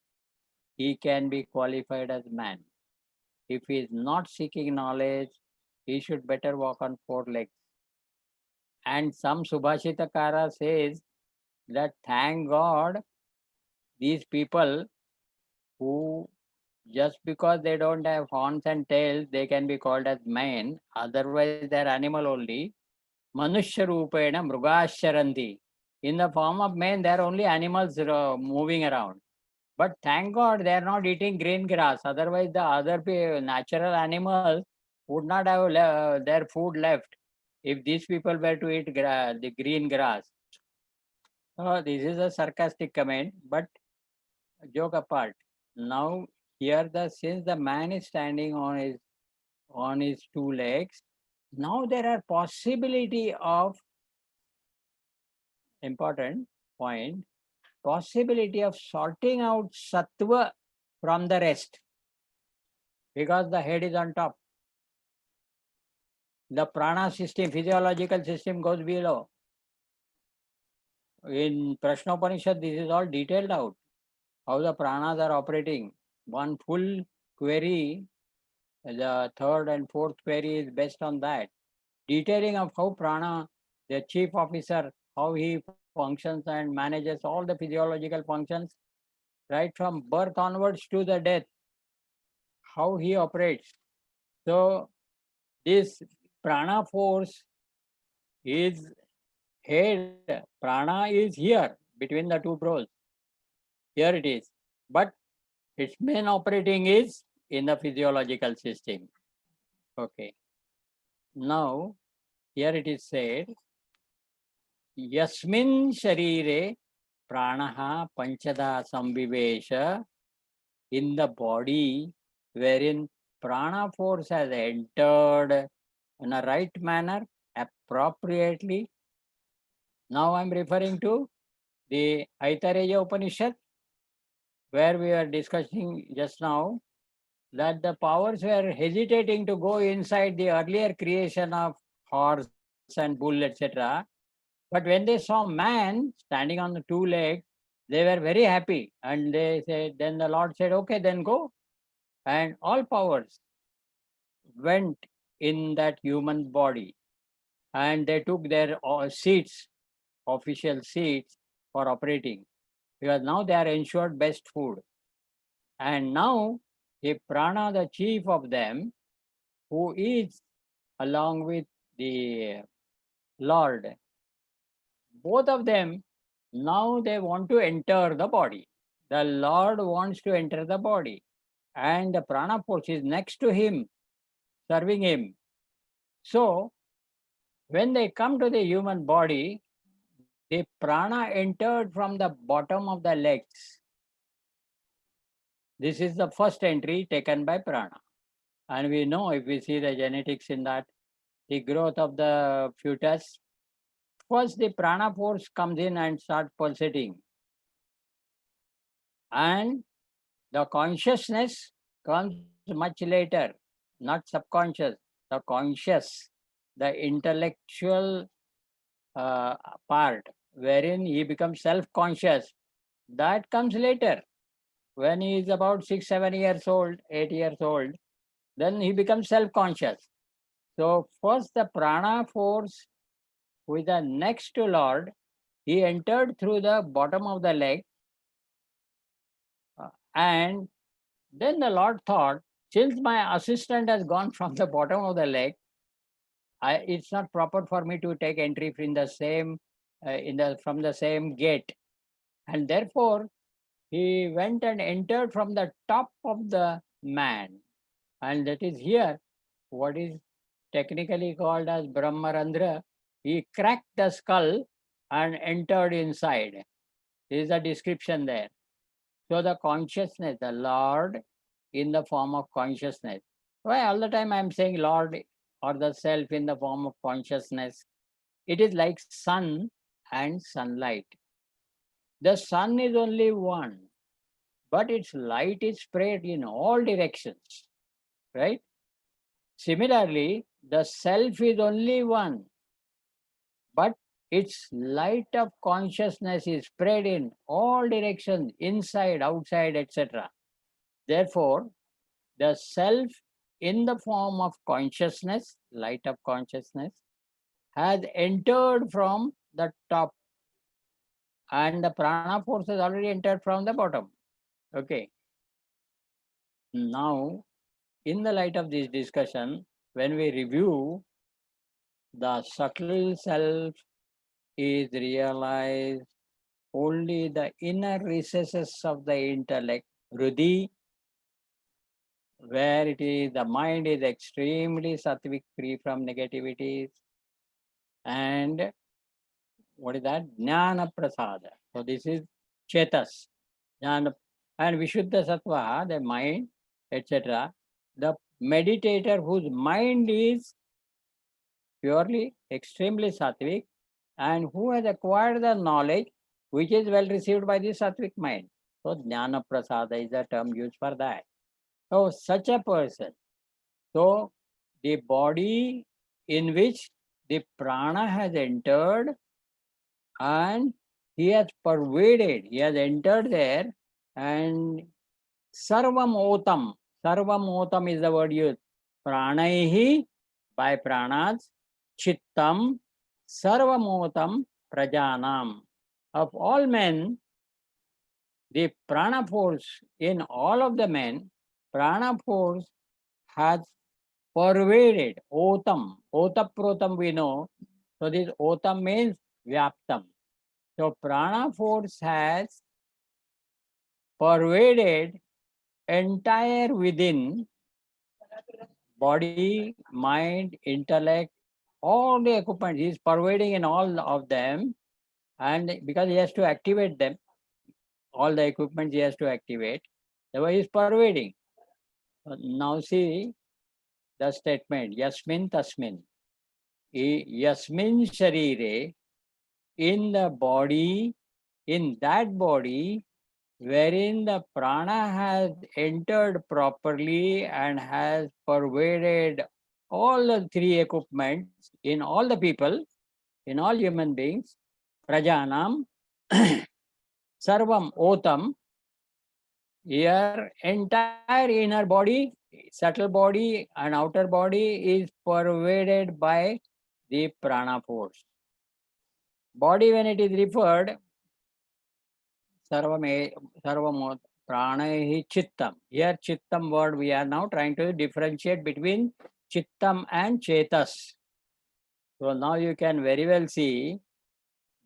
he can be qualified as man. If he is not seeking knowledge, he should better walk on four legs. And some Subhashitakara says that thank God, these people who just because they don't have horns and tails, they can be called as men, otherwise they're animal only. Manushya Rupena Mrugasharanti. In the form of men, they are only animals moving around. But thank God they are not eating green grass. Otherwise, the other natural animals would not have their food left if these people were to eat the green grass. This is a sarcastic comment, but joke apart. Now here since the man is standing on his two legs, now there are possibility of important point, possibility of sorting out sattva from the rest, because the head is on top. The prana system, physiological system goes below. In Prashnopanishad, this is all detailed out, how the pranas are operating. One full query, the third and fourth query is based on that. Detailing of how prana, the chief officer, how he functions and manages all the physiological functions, right from birth onwards to the death, how he operates. So this prana force is head, prana is here between the two brows. Here it is. But its main operating is in the physiological system. Okay. Now, here it is said, Yasmin Sharire Pranaha Panchada Sambivesha, in the body wherein prana force has entered in a right manner, appropriately. Now I am referring to the Aitareya Upanishad, where we were discussing just now that the powers were hesitating to go inside the earlier creation of horse and bull, etc. But when they saw man standing on the two legs, they were very happy. And they said, then the Lord said, okay, then go. And all powers went in that human body. And they took their seats, official seats for operating. Because now they are ensured best food. And now the prana, the chief of them, who is along with the Lord, both of them, now they want to enter the body. The Lord wants to enter the body. And the prana force is next to him, serving him. So, when they come to the human body, the prana entered from the bottom of the legs. This is the first entry taken by prana. And we know, if we see the genetics in that, the growth of the fetus, first the prana force comes in and starts pulsating. And the consciousness comes much later, not subconscious, the conscious, the intellectual part, wherein he becomes self-conscious, that comes later. When he is about 6, 7 years old, 8 years old, then he becomes self-conscious. So first the prana force, who is the next to Lord, he entered through the bottom of the leg, and then the Lord thought, since my assistant has gone from the bottom of the leg, it's not proper for me to take entry from the same gate, and therefore he went and entered from the top of the man, and that is here what is technically called as Brahmarandra. He cracked the skull and entered inside. This is the description there. So the consciousness, the Lord in the form of consciousness. Why all the time I'm saying Lord or the self in the form of consciousness? It is like sun and sunlight. The sun is only one, but its light is spread in all directions, right? Similarly, the self is only one, but its light of consciousness is spread in all directions, inside, outside, etc. Therefore, the self in the form of consciousness, light of consciousness, has entered from the top, and the prana force has already entered from the bottom. Okay. Now, in the light of this discussion, when we review, the subtle self is realized only the inner recesses of the intellect, Hrudi, where it is the mind is extremely sattvic, free from negativities, and what is that? Jnana prasada. So this is Chetas. Jnana, and Vishuddha Sattva, the mind, etc. The meditator whose mind is purely extremely sattvic and who has acquired the knowledge which is well received by the sattvic mind. So Jnana prasada is the term used for that. So such a person. So the body in which the prana has entered and he has pervaded, he has entered there, and sarvam otam. Sarvam otam is the word used. Pranaihi, by pranas, chittam, sarvam otam prajanam. Of all men, the prana force in all of the men, prana force has pervaded. Otam, otaprotam we know. So this otam means vyaptam. So prana force has pervaded entire within body, mind, intellect, all the equipment. He is pervading in all of them, and because he has to activate them, all the equipment he has to activate. Therefore, he is pervading. Now see the statement, Yasmin Tasmin. Yasmin Sharire, in the body, in that body, wherein the prana has entered properly and has pervaded all the three equipments in all the people, in all human beings, prajanam, sarvam otam, your entire inner body, subtle body and outer body is pervaded by the prana force. Body, when it is referred, sarvam pranahi chittam. Here chittam word we are now trying to differentiate between chittam and chetas. So now you can very well see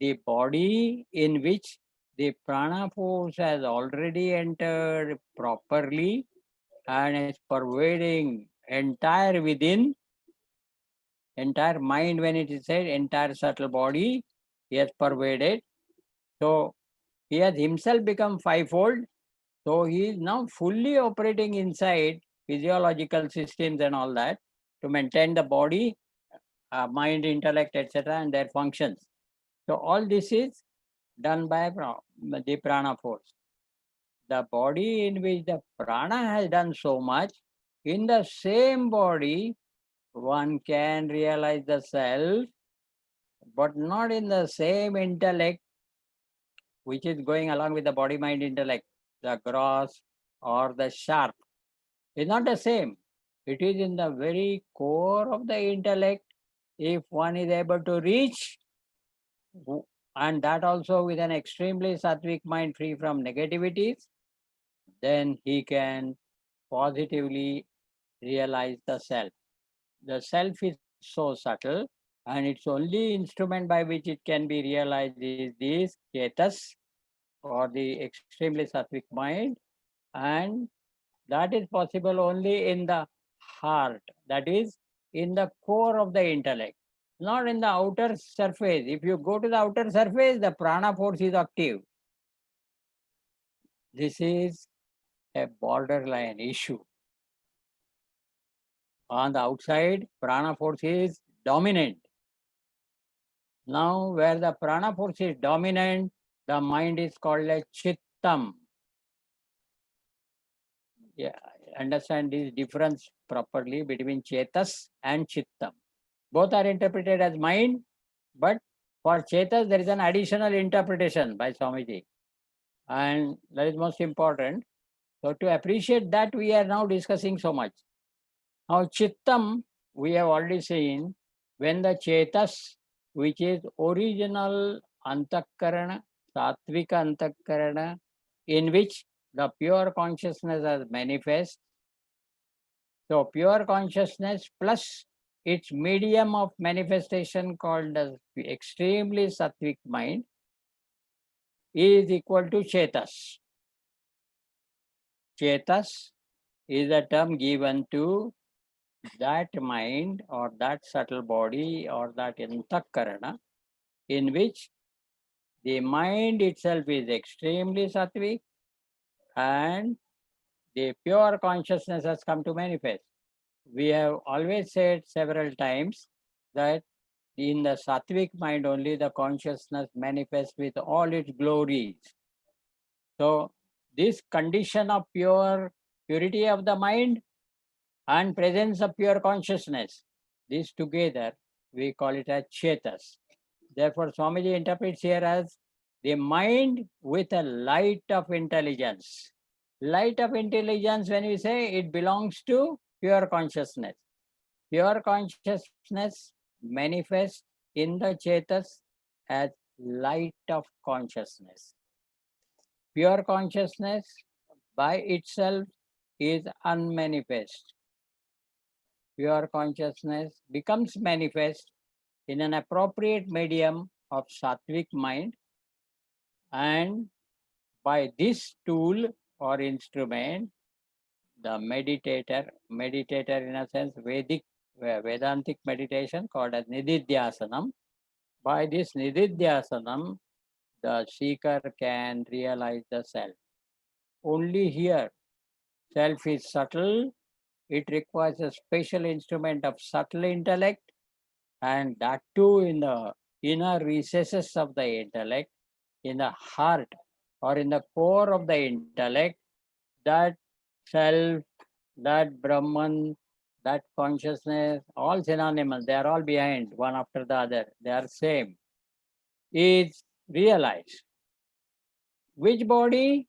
the body in which the prana force has already entered properly and is pervading entire within, entire mind when it is said, entire subtle body, he has pervaded. So he has himself become fivefold. So he is now fully operating inside physiological systems and all that to maintain the body, mind, intellect, etc. and their functions. So all this is done by the prana force. The body in which the prana has done so much, in the same body, one can realize the self, but not in the same intellect which is going along with the body, mind, intellect. The gross or the sharp is not the same. It is in the very core of the intellect. If one is able to reach, and that also with an extremely sattvic mind free from negativities, then he can positively realize the self. The self is so subtle, and its only instrument by which it can be realized is this chetas, or the extremely sattvic mind, and that is possible only in the heart, that is in the core of the intellect, not in the outer surface. If you go to the outer surface, the prana force is active. This is a borderline issue. On the outside, prana force is dominant. Now, where the prana force is dominant, the mind is called a chittam. Yeah, understand this difference properly between chetas and chittam. Both are interpreted as mind, but for chetas there is an additional interpretation by Swamiji, and that is most important. So to appreciate that, we are now discussing so much. Now chittam, we have already seen, when the chetas, which is original antakarana, sattvika antakarana, in which the pure consciousness has manifest. So pure consciousness plus its medium of manifestation called as extremely sattvic mind. is equal to Chetas. Chetas is a term given to that mind or that subtle body or that antakarana in which the mind itself is extremely sattvic and the pure consciousness has come to manifest. We have always said several times that in the sattvic mind only the consciousness manifests with all its glories. So this condition of purity of the mind and presence of pure consciousness, these together we call it as Chetas. Therefore, Swamiji interprets here as the mind with a light of intelligence. Light of intelligence, when we say, it belongs to pure consciousness. Pure consciousness manifests in the Chetas as light of consciousness. Pure consciousness by itself is unmanifest. Pure consciousness becomes manifest in an appropriate medium of sattvic mind, and by this tool or instrument, the meditator in a sense, Vedantic meditation called as Nididhyasanam. By this Nididhyasanam, the seeker can realize the self. Only here, self is subtle. It requires a special instrument of subtle intellect, and that too in the inner recesses of the intellect, in the heart or in the core of the intellect, that self, that Brahman, that consciousness, all synonymous, they are all behind one after the other, they are same, is realized. Which body?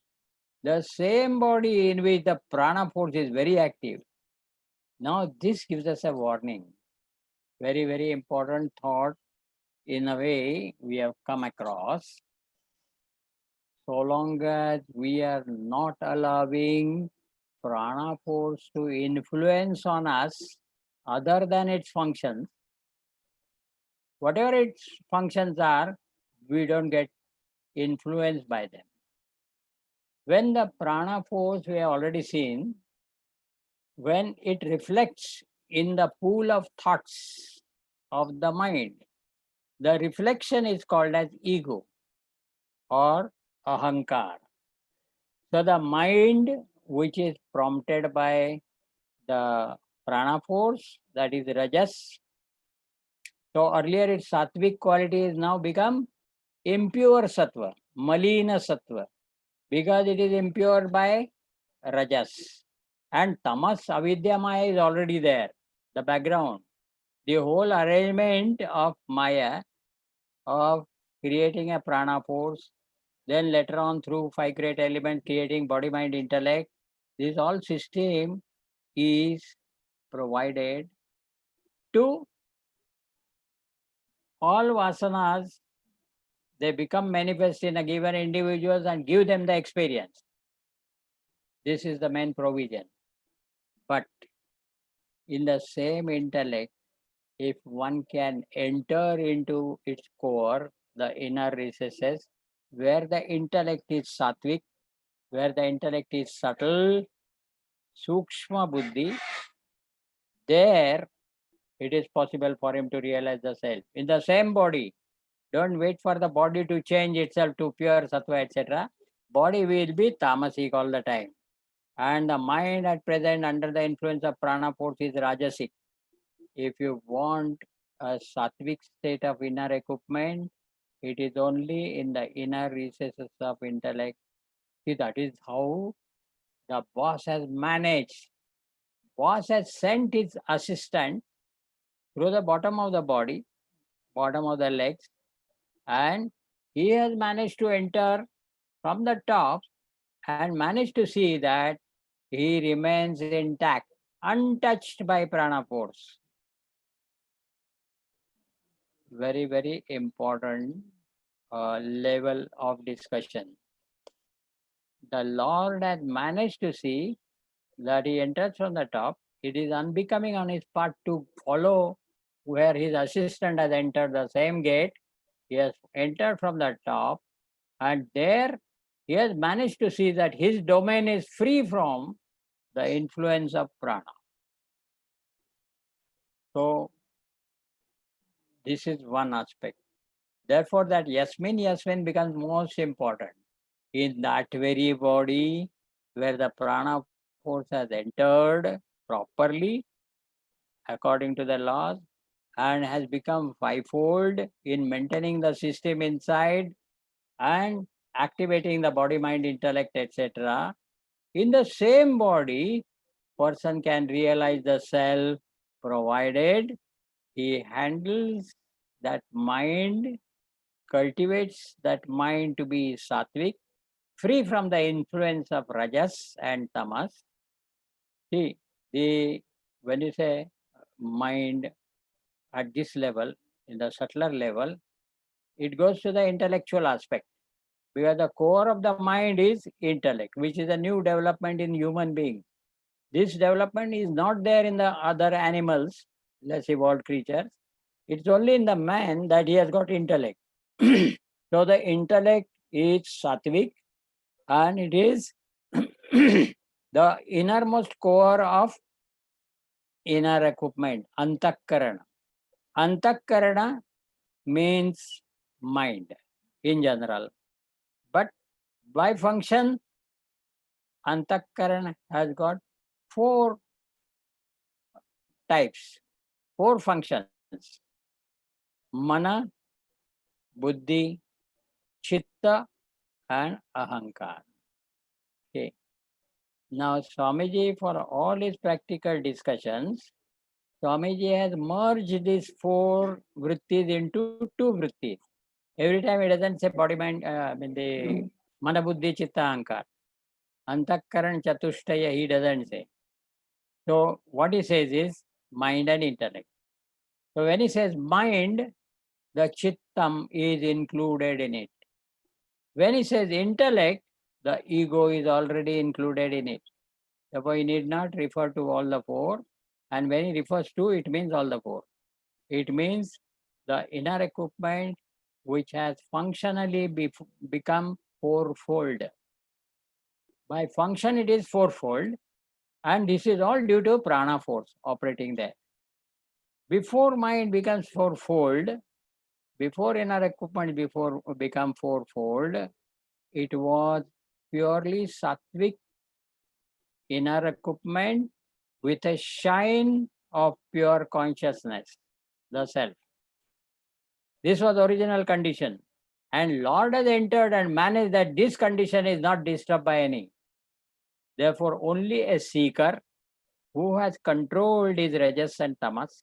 The same body in which the prana force is very active. Now this gives us a warning. Very, very important thought in a way we have come across. So long as we are not allowing prana force to influence on us other than its functions, whatever its functions are, we don't get influenced by them. When the prana force, we have already seen, when it reflects in the pool of thoughts of the mind, the reflection is called as ego or ahankar. So the mind which is prompted by the prana force, that is rajas. So earlier its sattvic quality is now become impure sattva, malina sattva, because it is impure by rajas. And tamas, avidya maya is already there, the background. The whole arrangement of maya, of creating a prana force, then later on through 5 great elements creating body, mind, intellect, this all system is provided to all vasanas. They become manifest in a given individuals and give them the experience. This is the main provision. But in the same intellect, if one can enter into its core, the inner recesses, where the intellect is sattvic, where the intellect is subtle, sukshma buddhi, there it is possible for him to realize the self. In the same body, don't wait for the body to change itself to pure sattva, etc. Body will be tamasic all the time. And the mind at present under the influence of prana force is rajasic. If you want a sattvic state of inner equipment, it is only in the inner recesses of intellect. See, that is how the boss has managed. Boss has sent his assistant through the bottom of the body, bottom of the legs, and he has managed to enter from the top and managed to see that he remains intact, untouched by prana force. Very, very important level of discussion. The Lord has managed to see that he enters from the top. It is unbecoming on his part to follow where his assistant has entered the same gate. He has entered from the top And there he has managed to see that his domain is free from the influence of prana. So this is one aspect. Therefore, that Yasmin becomes most important. In that very body where the prana force has entered properly according to the laws and has become fivefold in maintaining the system inside and activating the body, mind, intellect, etc. In the same body, person can realize the self provided he handles that mind, cultivates that mind to be sattvic, free from the influence of rajas and tamas. See, when you say mind at this level, in the subtler level, it goes to the intellectual aspect. Because the core of the mind is intellect, which is a new development in human beings. This development is not there in the other animals, less evolved creatures. It's only in the man that he has got intellect. So the intellect is sattvic and it is the innermost core of inner equipment, antakarana. Antakarana means mind in general. But by function, antakarana has got four types, four functions. Mana, buddhi, chitta, and ahankar. Okay. Now, Swamiji, for all his practical discussions, Swamiji has merged these four vrittis into two vrittis. Every time he doesn't say body, mind, the mana, buddhi, chitta, ahankar. Antakaran, chatushtaya, he doesn't say. So, what he says is mind and intellect. So, when he says mind, the chittam is included in it. When he says intellect, the ego is already included in it. Therefore, he need not refer to all the four. And when he refers to, it means all the four. It means the inner equipment which has functionally become fourfold. By function, it is fourfold. And this is all due to prana force operating there. Before mind becomes fourfold, before inner equipment become fourfold, it was purely sattvic inner equipment with a shine of pure consciousness, the self. This was original condition. And Lord has entered and managed that this condition is not disturbed by any. Therefore, only a seeker who has controlled his rajas and tamas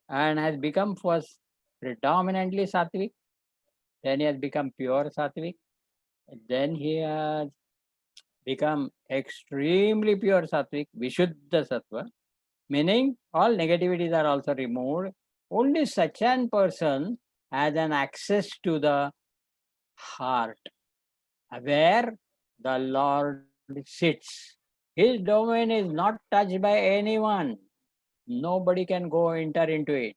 and has become first predominantly sattvic, then he has become pure sattvic, then he has become extremely pure sattvic, vishuddha sattva, meaning all negativities are also removed. Only such an person has an access to the heart, where the Lord sits. His domain is not touched by anyone. Nobody can go enter into it.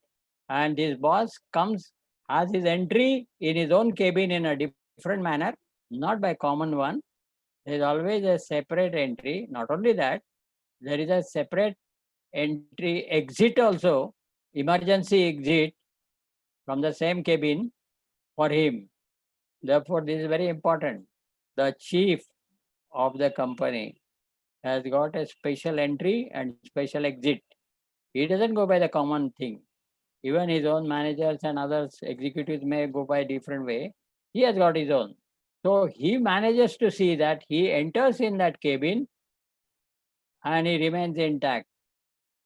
And this boss comes, has his entry in his own cabin in a different manner, not by common one. There is always a separate entry. Not only that, there is a separate entry exit also, emergency exit from the same cabin for him. Therefore, this is very important. The chief of the company has got a special entry and special exit. He doesn't go by the common thing. Even his own managers and others, executives may go by a different way. He has got his own. So he manages to see that he enters in that cabin and he remains intact.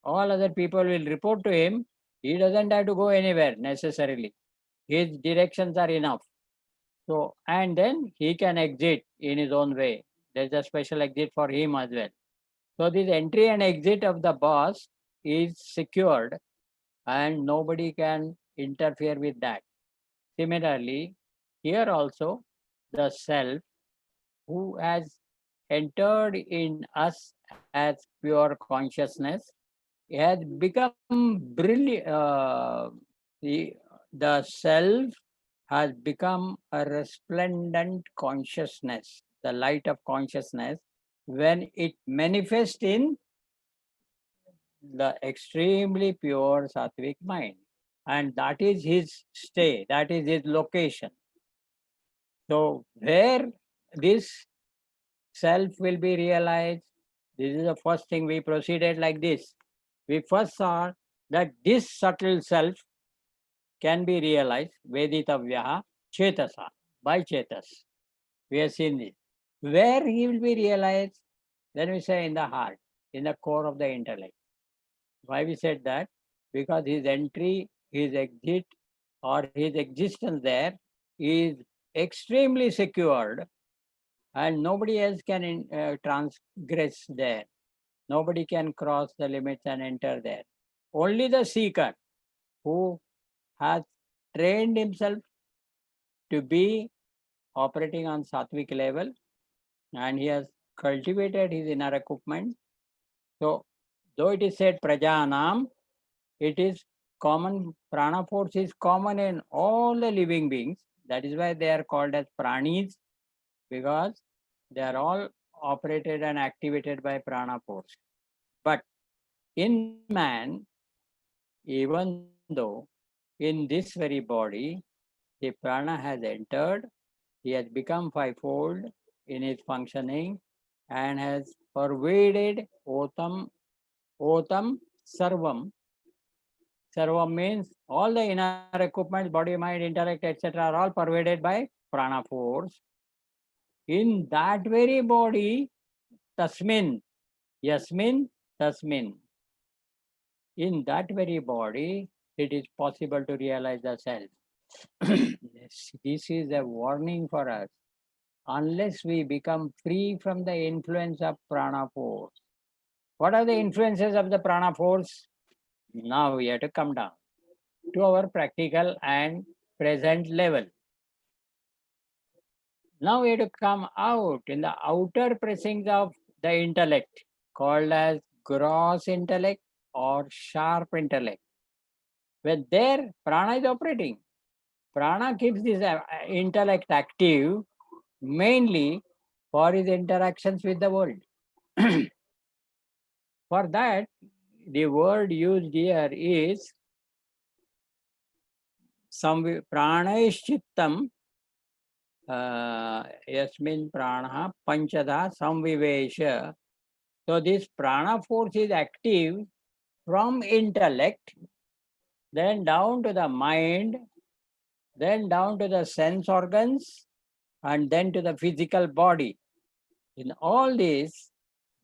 All other people will report to him. He doesn't have to go anywhere necessarily. His directions are enough. So, and then he can exit in his own way. There's a special exit for him as well. So this entry and exit of the boss is secured and nobody can interfere with that. Similarly, here also the self who has entered in us as pure consciousness has become brilliant. The self has become a resplendent consciousness, the light of consciousness, when it manifests in the extremely pure sattvic mind. And that is his stay, that is his location. So, where this self will be realized, this is the first thing we proceeded like this. We first saw that this subtle self can be realized, Veditavyaha Chetasa, by Chetas. We have seen this. Where he will be realized, then we say in the heart, in the core of the intellect. Why we said that? Because his entry, his exit, or his existence there is extremely secured, and nobody else can transgress there. Nobody can cross the limits and enter there. Only the seeker who has trained himself to be operating on sattvic level, and he has cultivated his inner equipment. So, though it is said prajanam, it is common, prana force is common in all the living beings. That is why they are called as pranis, because they are all operated and activated by prana force. But in man, even though in this very body, the prana has entered, he has become fivefold in his functioning and has pervaded otam sarvam. Sarvam means all the inner equipment, body, mind, intellect, etc. are all pervaded by prana force. In that very body, tasmin, yasmin, tasmin. In that very body, it is possible to realize the self. This is a warning for us. Unless we become free from the influence of prana force. What are the influences of the prana force? Now we have to come down to our practical and present level. Now we have to come out in the outer precincts of the intellect, called as gross intellect or sharp intellect. When there, prana is operating. Prana keeps this intellect active mainly for his interactions with the world. For that, the word used here is pranaishchittam yasmin prana panchada samvivesha. So this prana force is active from intellect, then down to the mind, then down to the sense organs, and then to the physical body. In all these,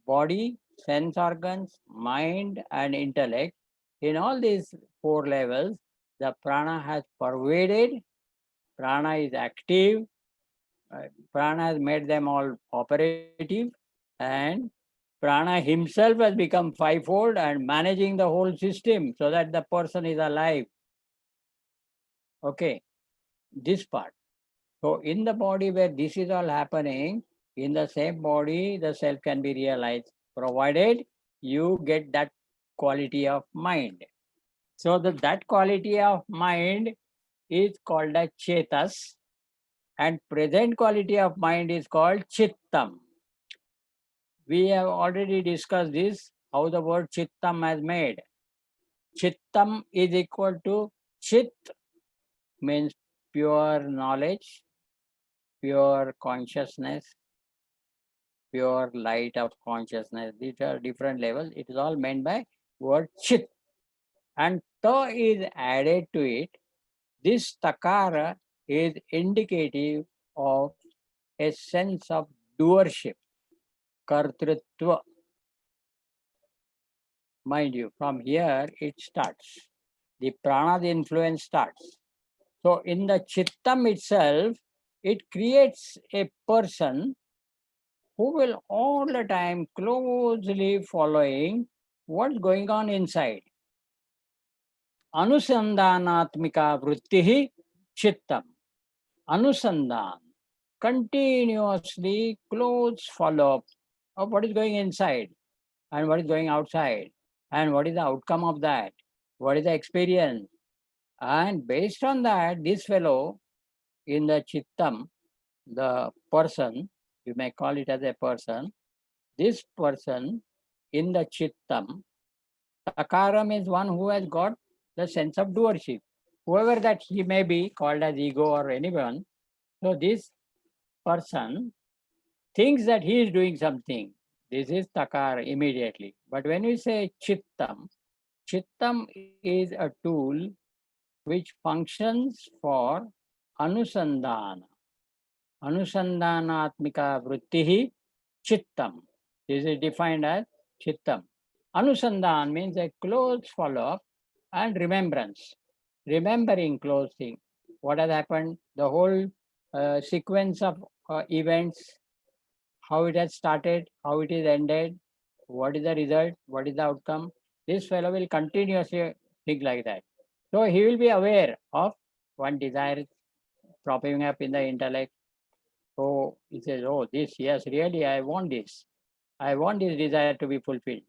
body, sense organs, mind, and intellect, in all these four levels, the prana has pervaded, prana is active, prana has made them all operative, and prana himself has become fivefold and managing the whole system so that the person is alive. Okay, this part. So in the body where this is all happening, in the same body, the self can be realized, provided you get that quality of mind. So that quality of mind is called as chetas, and present quality of mind is called chittam. We have already discussed this, how the word chittam has made. Chittam is equal to chit, means pure knowledge, pure consciousness, pure light of consciousness. These are different levels. It is all meant by word chit. And ta is added to it. This takara is indicative of a sense of doership, kartritva. Mind you, from here it starts. The prana's influence starts. So in the chittam itself, it creates a person who will all the time closely following what's going on inside. Anusandanatmika vrittihi chittam. Anusandan, continuously close follow-up of what is going inside and what is going outside and what is the outcome of that, what is the experience. And based on that, this fellow in the chittam, the person, you may call it as a person, this person in the chittam, takaram is one who has got the sense of doership. Whoever that he may be, called as ego or anyone, so this person thinks that he is doing something. This is takar immediately. But when we say chittam, chittam is a tool which functions for anusandhana. Anusandhanatmika vrittihi chittam. This is defined as chittam. Anusandhan means a close follow-up and remembrance. Remembering close thing. What has happened, the whole sequence of events, how it has started, how it is ended, what is the result, what is the outcome. This fellow will continuously think like that. So he will be aware of one desire propping up in the intellect. So he says, oh, this, yes, really, I want this. I want this desire to be fulfilled.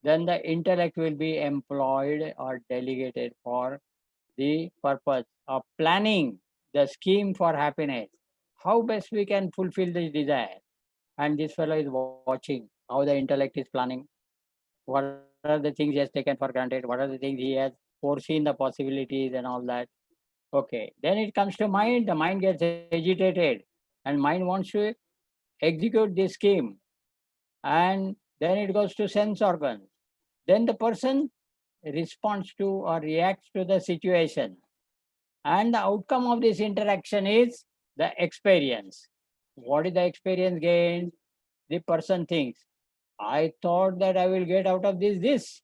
Then the intellect will be employed or delegated for the purpose of planning the scheme for happiness. How best we can fulfill this desire? And this fellow is watching how the intellect is planning. What are the things he has taken for granted? What are the things he has foreseen the possibilities and all that? Okay. Then it comes to mind. The mind gets agitated and mind wants to execute this scheme. And then it goes to sense organs. Then the person responds to or reacts to the situation. And the outcome of this interaction is the experience. What is the experience gained? The person thinks, I thought that I will get out of this.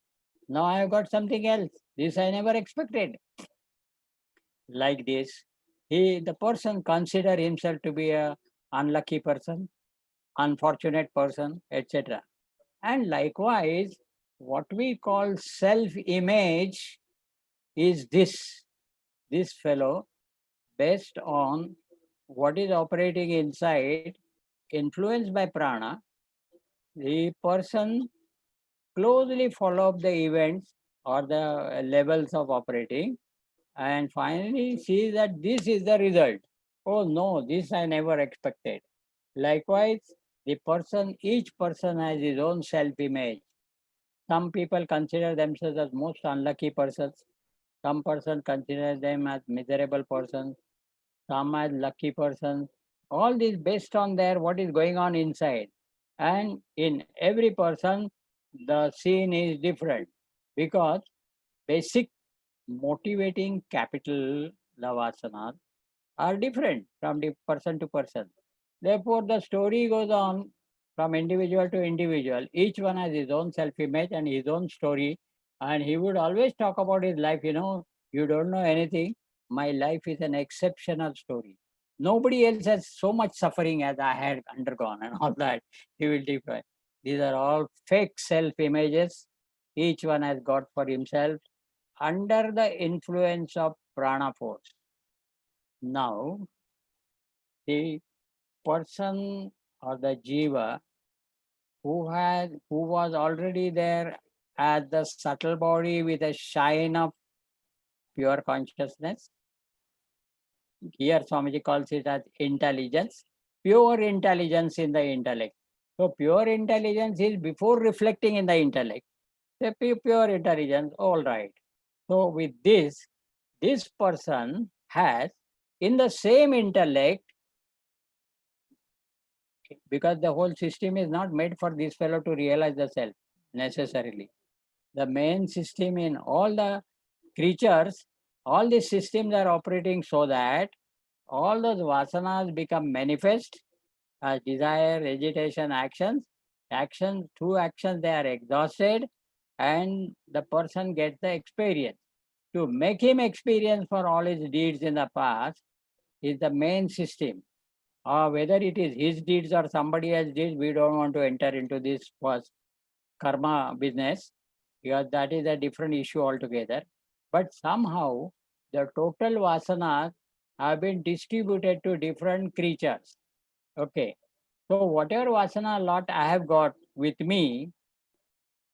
Now I have got something else. This I never expected. Like this, the person consider himself to be a unlucky person, unfortunate person, etc. And likewise, what we call self-image is this fellow, based on what is operating inside, influenced by prana, the person closely follow up the events or the levels of operating and finally sees that this is the result. Oh no, this I never expected. Likewise, each person has his own self-image. Some people consider themselves as most unlucky persons. Some person consider them as miserable persons. Some as lucky persons. All this based on their what is going on inside. And in every person, the scene is different because basic motivating capital, the vasanas, are different from the person to person. Therefore, the story goes on from individual to individual. Each one has his own self-image and his own story. And he would always talk about his life, you don't know anything. My life is an exceptional story. Nobody else has so much suffering as I had undergone and all that. He will define. These are all fake self-images. Each one has got for himself under the influence of prana force. Now, the person or the jiva who was already there as the subtle body with a shine of pure consciousness. Here Swamiji calls it as intelligence, pure intelligence in the intellect. So pure intelligence is before reflecting in the intellect. The pure intelligence, all right. So with this person has in the same intellect, because the whole system is not made for this fellow to realize the self necessarily. The main system in all the creatures, all these systems are operating so that all those vasanas become manifest as desire, agitation, actions. Through actions, they are exhausted and the person gets the experience. To make him experience for all his deeds in the past is the main system. Whether it is his deeds or somebody else's deeds, we don't want to enter into this first karma business because that is a different issue altogether. But somehow the total vasanas have been distributed to different creatures. Okay. So whatever vasana lot I have got with me,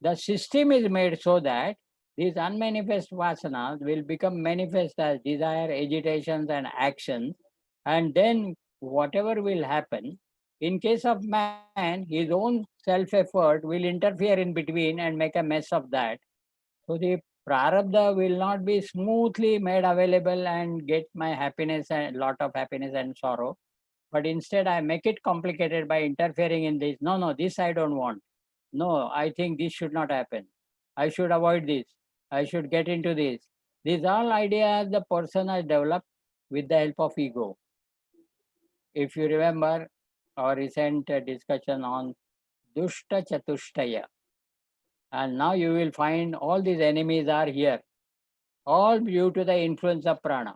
the system is made so that these unmanifest vasanas will become manifest as desire, agitations, and actions. And then whatever will happen, in case of man, his own self-effort will interfere in between and make a mess of that. So the prarabdha will not be smoothly made available and get my happiness and lot of happiness and sorrow. But instead I make it complicated by interfering in this. No, no, this I don't want. No, I think this should not happen. I should avoid this. I should get into this. These all ideas the person has developed with the help of ego. If you remember our recent discussion on Dushta Chatushtaya, and now you will find all these enemies are here, all due to the influence of prana.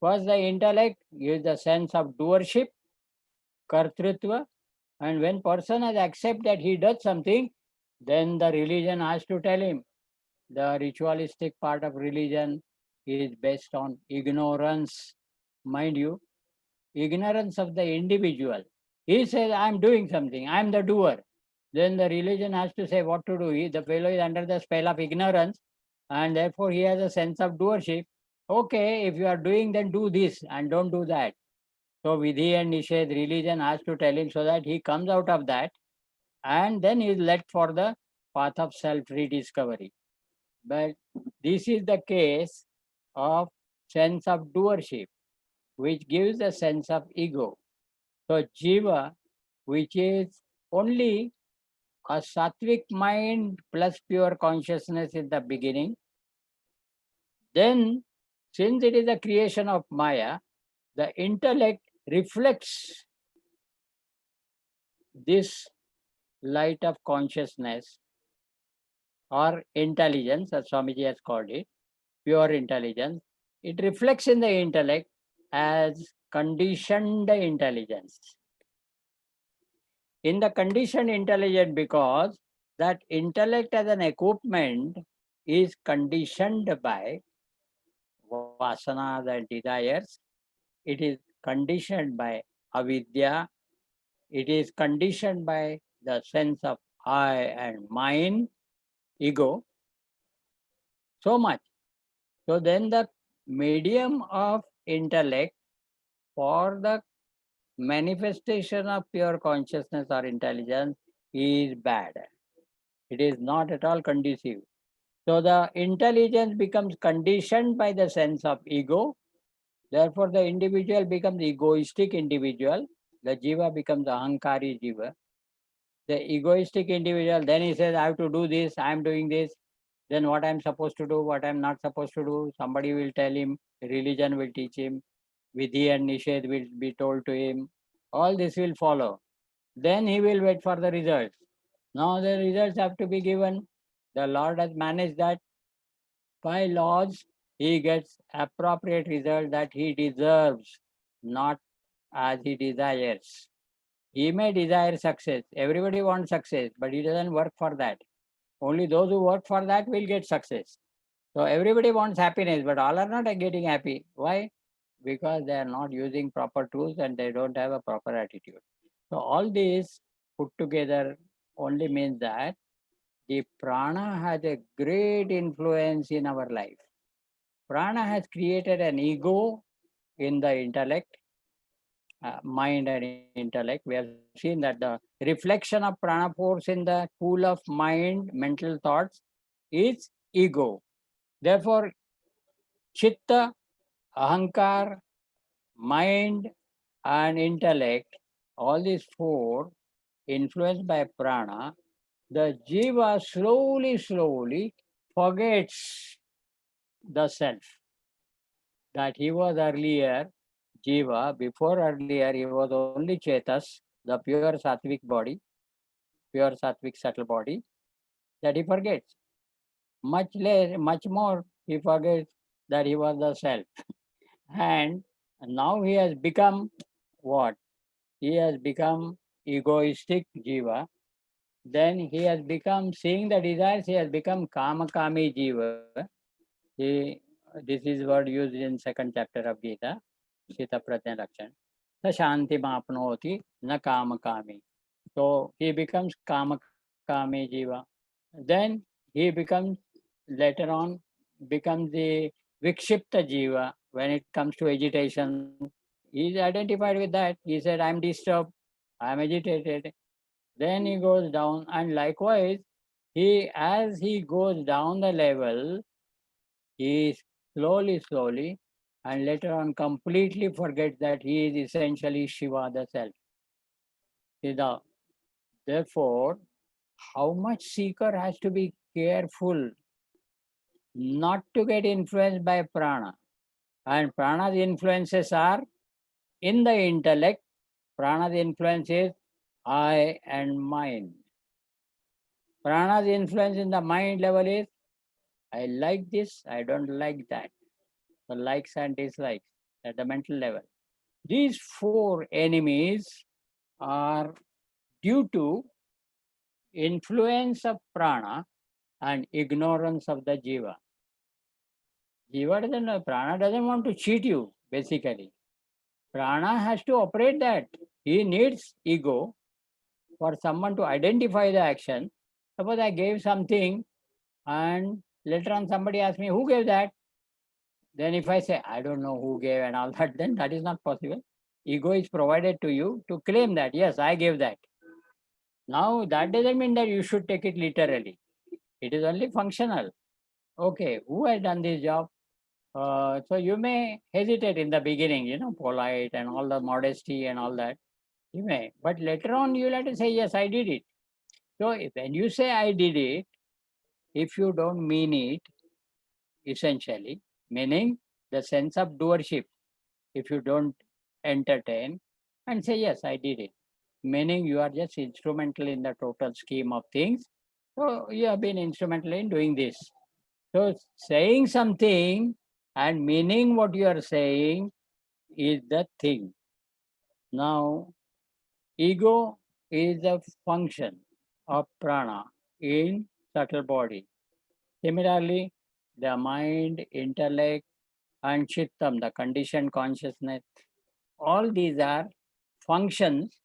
First, the intellect gives the sense of doership, kartrutva, and when person has accepted that he does something, then the religion has to tell him. The ritualistic part of religion is based on ignorance, mind you, ignorance of the individual. He says, I'm doing something, I'm the doer. Then the religion has to say what to do. The fellow is under the spell of ignorance, and therefore he has a sense of doership. Okay, if you are doing, then do this and don't do that. So Vidhi and Nisheth, religion has to tell him so that he comes out of that, and then he is led for the path of self-rediscovery. But this is the case of sense of doership, which gives a sense of ego. So Jiva, which is only a sattvic mind plus pure consciousness in the beginning, then since it is a creation of Maya, the intellect reflects this light of consciousness or intelligence, as Swamiji has called it, pure intelligence. It reflects in the intellect as conditioned intelligence. In the conditioned intelligence, because that intellect as an equipment is conditioned by vasanas and desires. It is conditioned by avidya. It is conditioned by the sense of I and mine, ego, so much. So then the medium of intellect for the manifestation of pure consciousness or intelligence is bad. It is not at all conducive. So the intelligence becomes conditioned by the sense of ego. Therefore, the individual becomes egoistic individual. The jiva becomes ahankari jiva. The egoistic individual, then he says, I have to do this, I am doing this. Then what I am supposed to do, what I am not supposed to do, somebody will tell him, religion will teach him, Vidhi and Nisheth will be told to him. All this will follow. Then he will wait for the results. Now the results have to be given. The Lord has managed that. By laws, he gets appropriate result that he deserves, not as he desires. He may desire success. Everybody wants success, but he doesn't work for that. Only those who work for that will get success. So everybody wants happiness, but all are not getting happy. Why? Because they are not using proper tools and they don't have a proper attitude. So all this put together only means that the prana has a great influence in our life. Prana has created an ego in the intellect, mind and intellect. We have seen that the reflection of prana force in the pool of mind, mental thoughts, is ego. Therefore, chitta, ahankar, mind, and intellect, all these four influenced by prana, the jiva slowly forgets the self. That he was earlier jiva, before earlier he was only chetas, the pure sattvic body, pure sattvic subtle body, that he forgets. Much less, much more, he forgets that he was the self. And now he has become what? He has become egoistic jiva. Then he has become, seeing the desires, he has become kamakami jiva. This is word used in second chapter of Gita, Sita Pratya Lakshan. Sa shanti mapnoti na kamakami. So he becomes kamakami jiva. Then he becomes, later on, becomes the vikshipta jiva. When it comes to agitation, He is identified with that. He said, I'm disturbed, I'm agitated. Then he goes down, and likewise, as he goes down the level, he slowly, and later on completely forgets that he is essentially Shiva, the self. Therefore, how much seeker has to be careful not to get influenced by prana. And prana's influences are in the intellect. Prana's influence is I and mind. Prana's influence in the mind level is I like this, I don't like that. The likes and dislikes at the mental level. These four enemies are due to influence of prana and ignorance of the jiva. Jiva doesn't know, prana doesn't want to cheat you, basically. Prana has to operate that. He needs ego for someone to identify the action. Suppose I gave something and later on somebody asks me, who gave that? Then if I say, I don't know who gave and all that, then that is not possible. Ego is provided to you to claim that, yes, I gave that. Now, that doesn't mean that you should take it literally. It is only functional. Okay, who has done this job? So you may hesitate in the beginning, polite and all the modesty and all that. You may, but later on you'll have to say, yes, I did it. So when you say I did it, if you don't mean it, essentially, meaning the sense of doership, if you don't entertain and say, yes, I did it, meaning you are just instrumental in the total scheme of things. So you have been instrumental in doing this. So saying something and meaning what you are saying is the thing. Now, ego is a function of prana in subtle body. Similarly, the mind, intellect, and chittam, the conditioned consciousness, all these are functions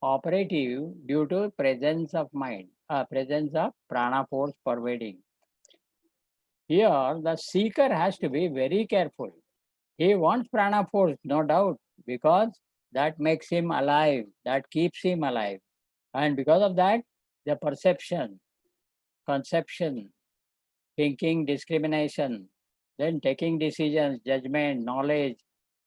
operative due to presence of mind, presence of prana force pervading. Here, the seeker has to be very careful. He wants prana force, no doubt, because that makes him alive, that keeps him alive. And because of that, the perception, conception, thinking, discrimination, then taking decisions, judgment, knowledge,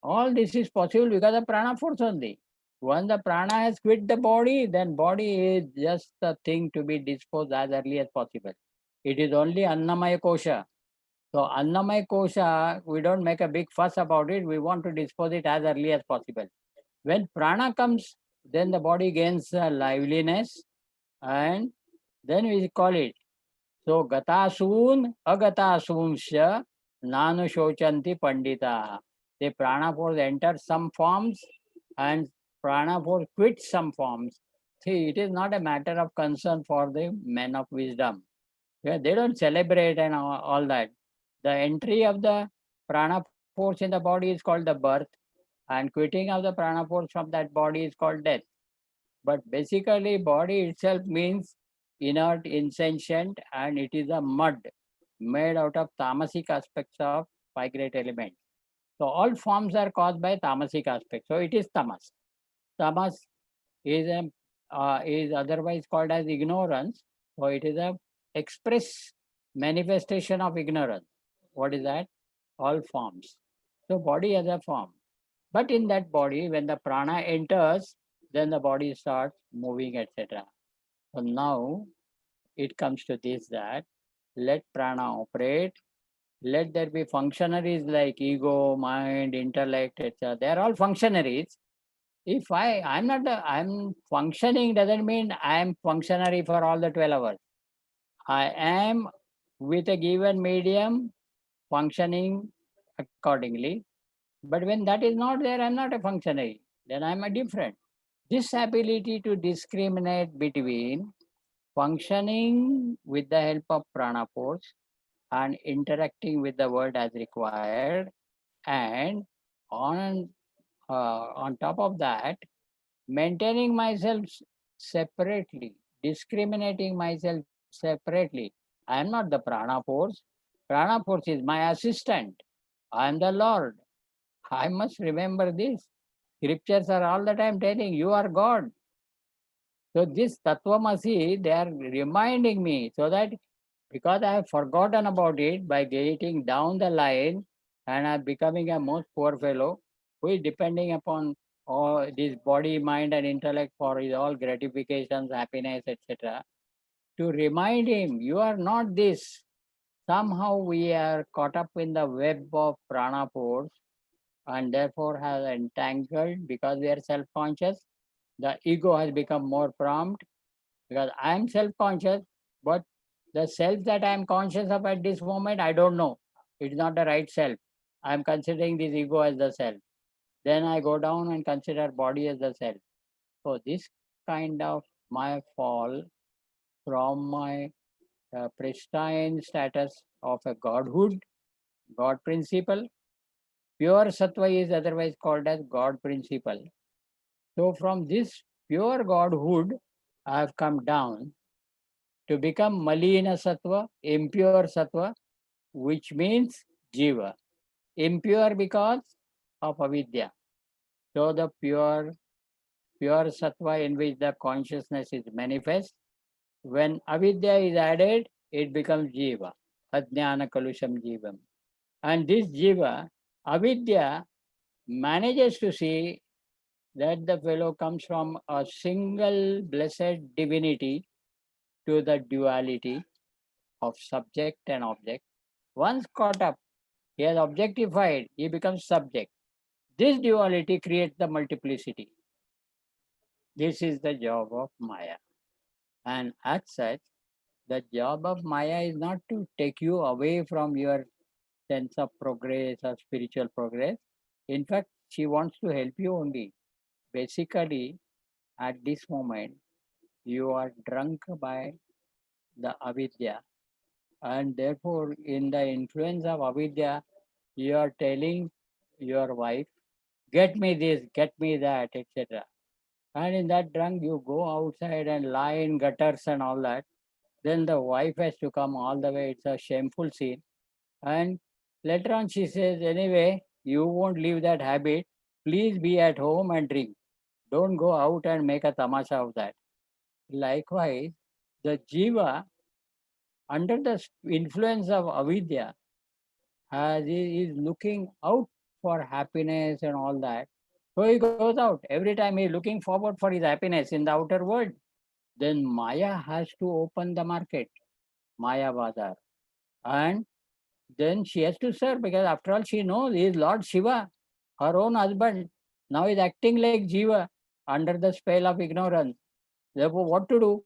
all this is possible because of prana force only. Once the prana has quit the body, then body is just the thing to be disposed as early as possible. It is only Annamaya Kosha. So Annamaya Kosha, we don't make a big fuss about it. We want to dispose it as early as possible. When prana comes, then the body gains liveliness, and then we call it. So gatasoon, agatasoonsya, nanu shochanti pandita. The prana force enters some forms and prana force quits some forms. See, it is not a matter of concern for the men of wisdom. Yeah, they don't celebrate and all that. The entry of the prana force in the body is called the birth, and quitting of the prana force from that body is called death. But basically, body itself means inert, insentient, and it is a mud made out of tamasic aspects of five great elements. So all forms are caused by tamasic aspects. So it is tamas. Tamas is otherwise called as ignorance. So it is a express manifestation of ignorance. What is that? All forms. So body has a form. But in that body, when the prana enters, then the body starts moving, etc. So now it comes to this, that let prana operate, let there be functionaries like ego, mind, intellect, etc. They are all functionaries. If I'm functioning doesn't mean I'm functionary for all the 12 hours. I am with a given medium functioning accordingly. But when that is not there, I'm not a functionary. Then I'm a different. This ability to discriminate between functioning with the help of prana force and interacting with the world as required, and on top of that, maintaining myself separately, discriminating myself separately. I am not the prana force. Prana force is my assistant. I am the Lord. I must remember this. Scriptures are all the time telling you are God. So this Tattvamasi, they are reminding me so that because I have forgotten about it by getting down the line and I'm becoming a most poor fellow who is depending upon all this body, mind, and intellect for his all gratifications, happiness, etc. To remind him, you are not this. Somehow we are caught up in the web of prana force and therefore have entangled because we are self-conscious. The ego has become more prompt because I am self-conscious, but the self that I am conscious of at this moment, I don't know. It's not the right self. I am considering this ego as the self. Then I go down and consider body as the self. So this kind of my fall from my pristine status of a godhood, God principle. Pure sattva is otherwise called as God principle. So from this pure godhood, I have come down to become malina sattva, impure sattva, which means jiva. Impure because of avidya. So the pure sattva in which the consciousness is manifest. When avidya is added, it becomes jiva. Ajnana kalusham jivam. And this jiva, avidya, manages to see that the fellow comes from a single blessed divinity to the duality of subject and object. Once caught up, he has objectified, he becomes subject. This duality creates the multiplicity. This is the job of Maya. And as such, the job of Maya is not to take you away from your sense of progress or spiritual progress. In fact, she wants to help you only. Basically, at this moment, you are drunk by the avidya, and therefore, in the influence of avidya, you are telling your wife, get me this, get me that, etc. And in that drunk, you go outside and lie in gutters and all that. Then the wife has to come all the way. It's a shameful scene. And later on, she says, anyway, you won't leave that habit. Please be at home and drink. Don't go out and make a tamasha of that. Likewise, the jiva, under the influence of avidya, is looking out for happiness and all that. So he goes out. Every time he's looking forward for his happiness in the outer world. Then Maya has to open the market, Maya Bazar. And then she has to serve because after all she knows he is Lord Shiva, her own husband. Now is acting like Jiva under the spell of ignorance. Therefore, what to do?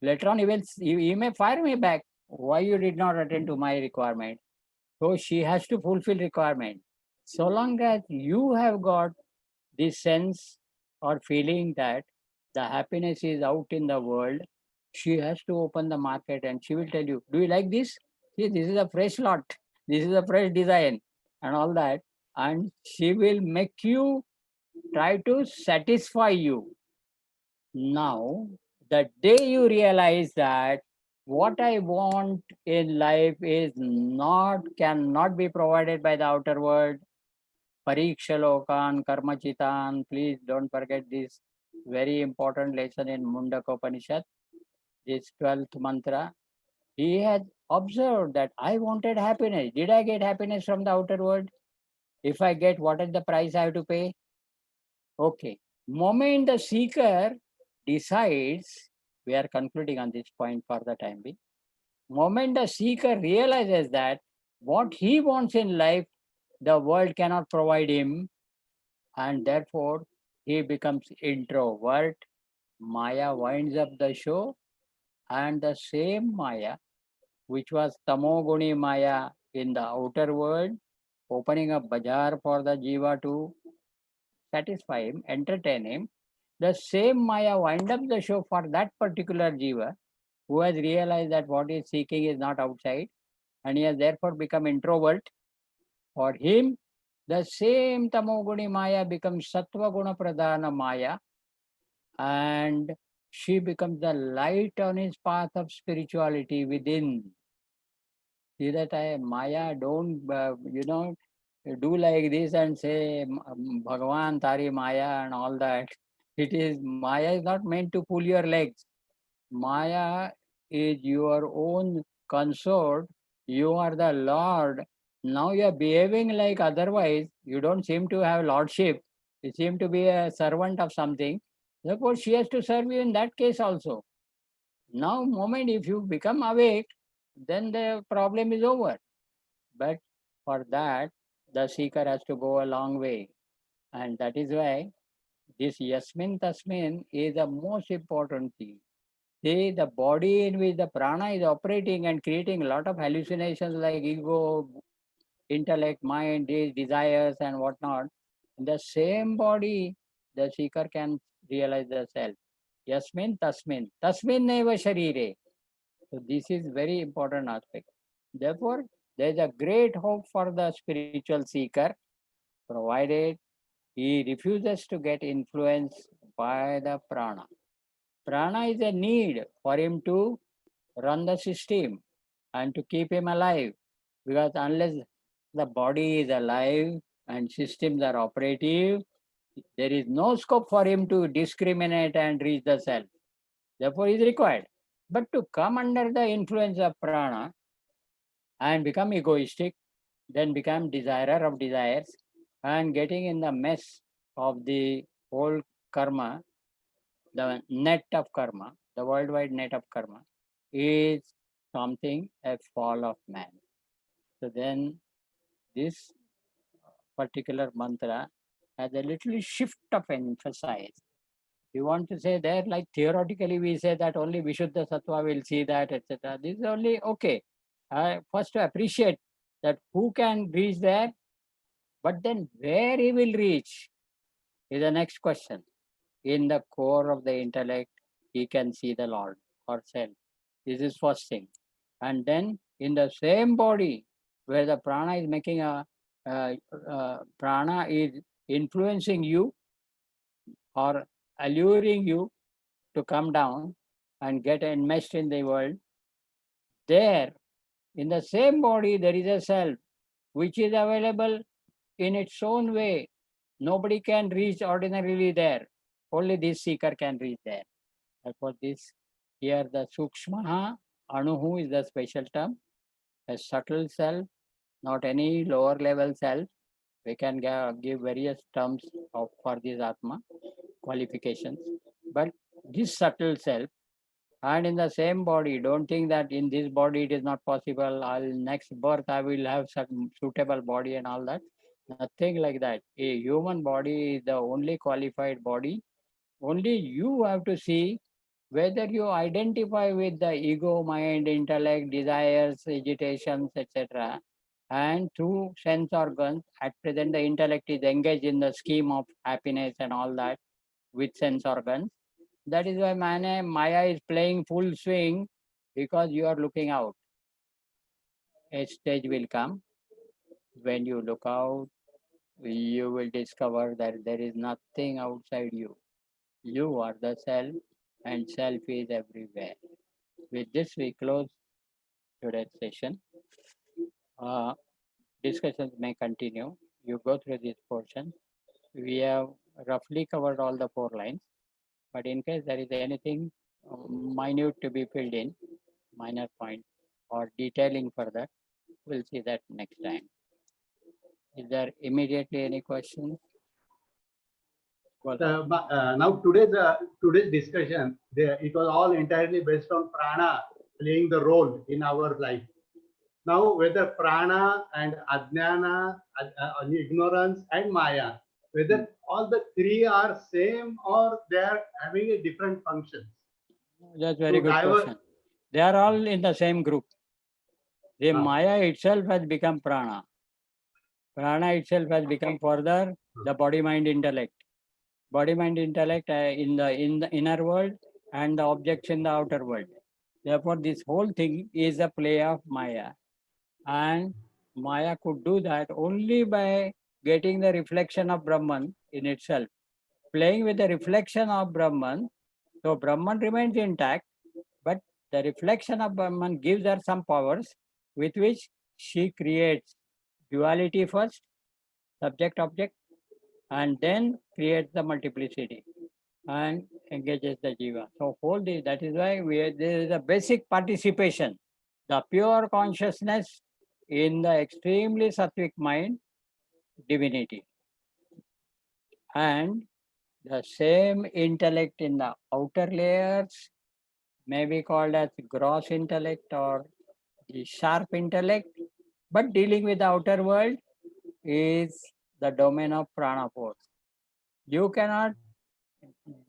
Later on he may fire me back. Why you did not attend to my requirement? So she has to fulfill requirement. So long as you have got this sense or feeling that the happiness is out in the world, she has to open the market and she will tell you, do you like this? See, this is a fresh lot. This is a fresh design and all that. And she will make you try to satisfy you. Now, the day you realize that what I want in life is cannot be provided by the outer world, Parikshalokan, Karmachitan, please don't forget this very important lesson in Mundaka Upanishad, this 12th mantra. He has observed that I wanted happiness. Did I get happiness from the outer world? If I get, what is the price I have to pay? Okay. Moment the seeker decides, we are concluding on this point for the time being. Moment the seeker realizes that what he wants in life, the world cannot provide him, and therefore he becomes introvert. Maya winds up the show, and the same Maya, which was Tamoguni Maya in the outer world, opening a bazaar for the Jiva to satisfy him, entertain him, the same Maya wind up the show for that particular Jiva who has realized that what he is seeking is not outside, and he has therefore become introvert. For him, the same Tamoguni Maya becomes Sattva Guna Pradhana Maya, and she becomes the light on his path of spirituality within. See that Maya don't, do like this and say, Bhagavan, Tari Maya and all that. It is, Maya is not meant to pull your legs. Maya is your own consort. You are the Lord. Now you are behaving like otherwise. You don't seem to have lordship. You seem to be a servant of something. Therefore, she has to serve you in that case also. Now, moment if you become awake, then the problem is over. But for that, the seeker has to go a long way. And that is why this Yasmin Tasmin is the most important thing. See, the body in which the prana is operating and creating a lot of hallucinations like ego, intellect, mind, desires, and whatnot. In the same body, the seeker can realize the self. Yasmin Tasmin. Tasmin neva sharire. So this is very important aspect. Therefore, there is a great hope for the spiritual seeker, provided he refuses to get influenced by the prana. Prana is a need for him to run the system and to keep him alive. Because unless the body is alive and systems are operative, there is no scope for him to discriminate and reach the self. Therefore, he is required. But to come under the influence of prana and become egoistic, then become desirer of desires, and getting in the mess of the whole karma, the net of karma, the worldwide net of karma, is something a fall of man. So then this particular mantra has a little shift of emphasis. You want to say there, like theoretically we say that only Vishuddha Sattva will see that, etc. This is only okay. First to appreciate that who can reach there, but then where he will reach is the next question. In the core of the intellect, he can see the Lord or self. This is first thing. And then in the same body where the prana is making prana is influencing you or alluring you to come down and get enmeshed in the world, there in the same body there is a self which is available in its own way. Nobody can reach ordinarily there. Only this seeker can reach there. Therefore, this here the Sukshmaha, Anuhu is the special term, a subtle self, not any lower level self. We can give various terms for this Atma, qualifications. But this subtle self, and in the same body, don't think that in this body it is not possible. Next birth I will have some suitable body and all that. Nothing like that. A human body is the only qualified body. Only you have to see whether you identify with the ego, mind, intellect, desires, agitations, etc. And through sense organs, at present the intellect is engaged in the scheme of happiness and all that with sense organs. That is why Maya is playing full swing, because you are looking out. A stage will come when you look out, you will discover that there is nothing outside you. You are the self, and self is everywhere. With this, we close today's session. Discussions may continue. You go through this portion. We have roughly covered all the 4 lines, but in case there is anything minute to be filled in, minor point or detailing further, we'll see that next time. Is there immediately any questions? Well, Now today's discussion, it was all entirely based on prana playing the role in our life. Now whether prana and ajnana, ignorance and maya, whether all the 3 are same or they are having a different function. that's very good question. They are all in the same group. The Maya itself has become prana. Prana itself has become further the body, mind, intellect. Body, mind, intellect in the inner world and the objects in the outer world. Therefore, this whole thing is a play of Maya. And Maya could do that only by getting the reflection of Brahman in itself. Playing with the reflection of Brahman, so Brahman remains intact, but the reflection of Brahman gives her some powers with which she creates duality first subject object, and then creates the multiplicity and engages the jiva. So hold this, that is why there is a basic participation. The pure consciousness in the extremely sattvic mind, divinity. And the same intellect in the outer layers may be called as gross intellect or the sharp intellect, but dealing with the outer world is the domain of prana force. You cannot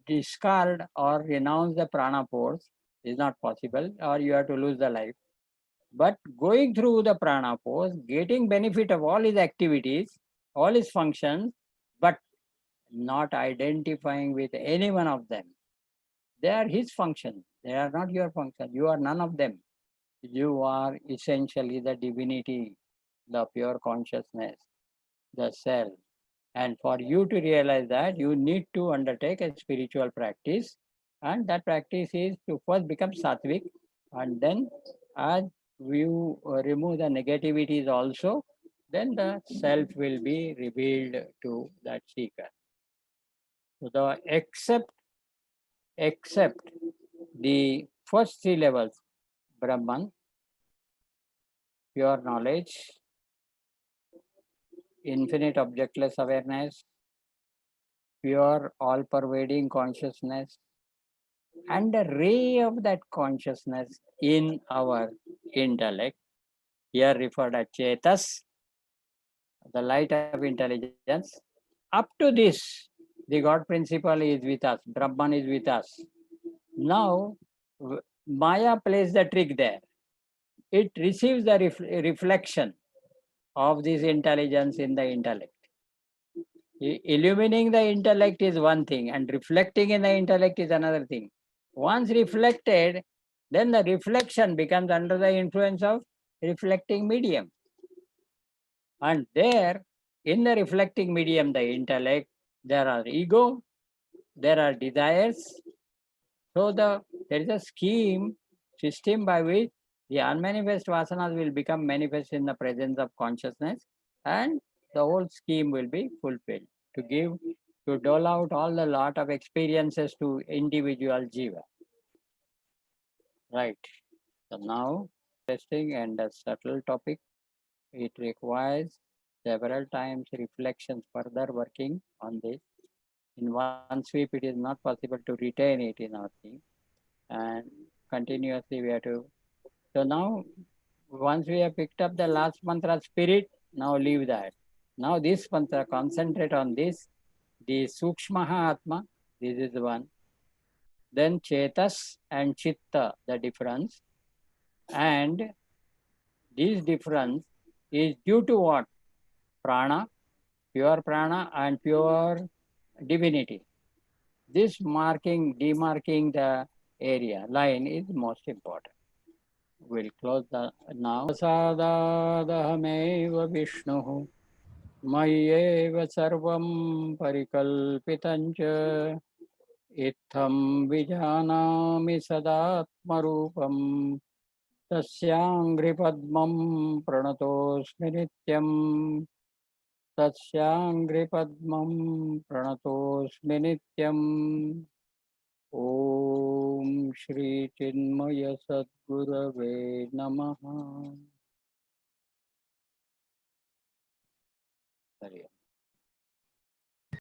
discard or renounce the prana force, is not possible, or you have to lose the life. But going through the prana force, getting benefit of all his activities, all his functions, but not identifying with any one of them. They are his function. They are not your function. You are none of them. You are essentially the divinity, the pure consciousness, the self. And for you to realize that, you need to undertake a spiritual practice. And that practice is to first become sattvic. And then as you remove the negativities also, then the self will be revealed to that seeker. So the except the first three levels, Brahman, pure knowledge, infinite objectless awareness, pure all-pervading consciousness, and the ray of that consciousness in our intellect, here referred as Chetas, the light of intelligence. Up to this, the God principle is with us, Brahman is with us. Now, Maya plays the trick there. It receives the reflection of this intelligence in the intellect. Illumining the intellect is one thing, and reflecting in the intellect is another thing. Once reflected, then the reflection becomes under the influence of reflecting medium. And there, in the reflecting medium, the intellect, there are ego, there are desires. So there is a system by which the unmanifest vasanas will become manifest in the presence of consciousness, and the whole scheme will be fulfilled to dole out all the lot of experiences to individual jiva. Right. So now, testing and a subtle topic, it requires several times reflections, further working on this. In one sweep, it is not possible to retain it in our thing, and continuously we have to. So now, once we have picked up the last mantra spirit, now leave that. Now this mantra, concentrate on this, the Sukshmaha Atma, this is the one. Then Chetas and Chitta, the difference. And this difference is due to what? Prana, prana and pure divinity. This demarking the area, line is most important. We'll close the now. Sadadahmeva Vishnu Mayeva Sarvam Parikalpitancha Itham Vijanami Sadatmarupam Tasyangripadmam Pranatosmi Nityam Tasyangripadmam Pranatosmi Nityam Om Shri Chinmaya Sadgurave Namaha. Hare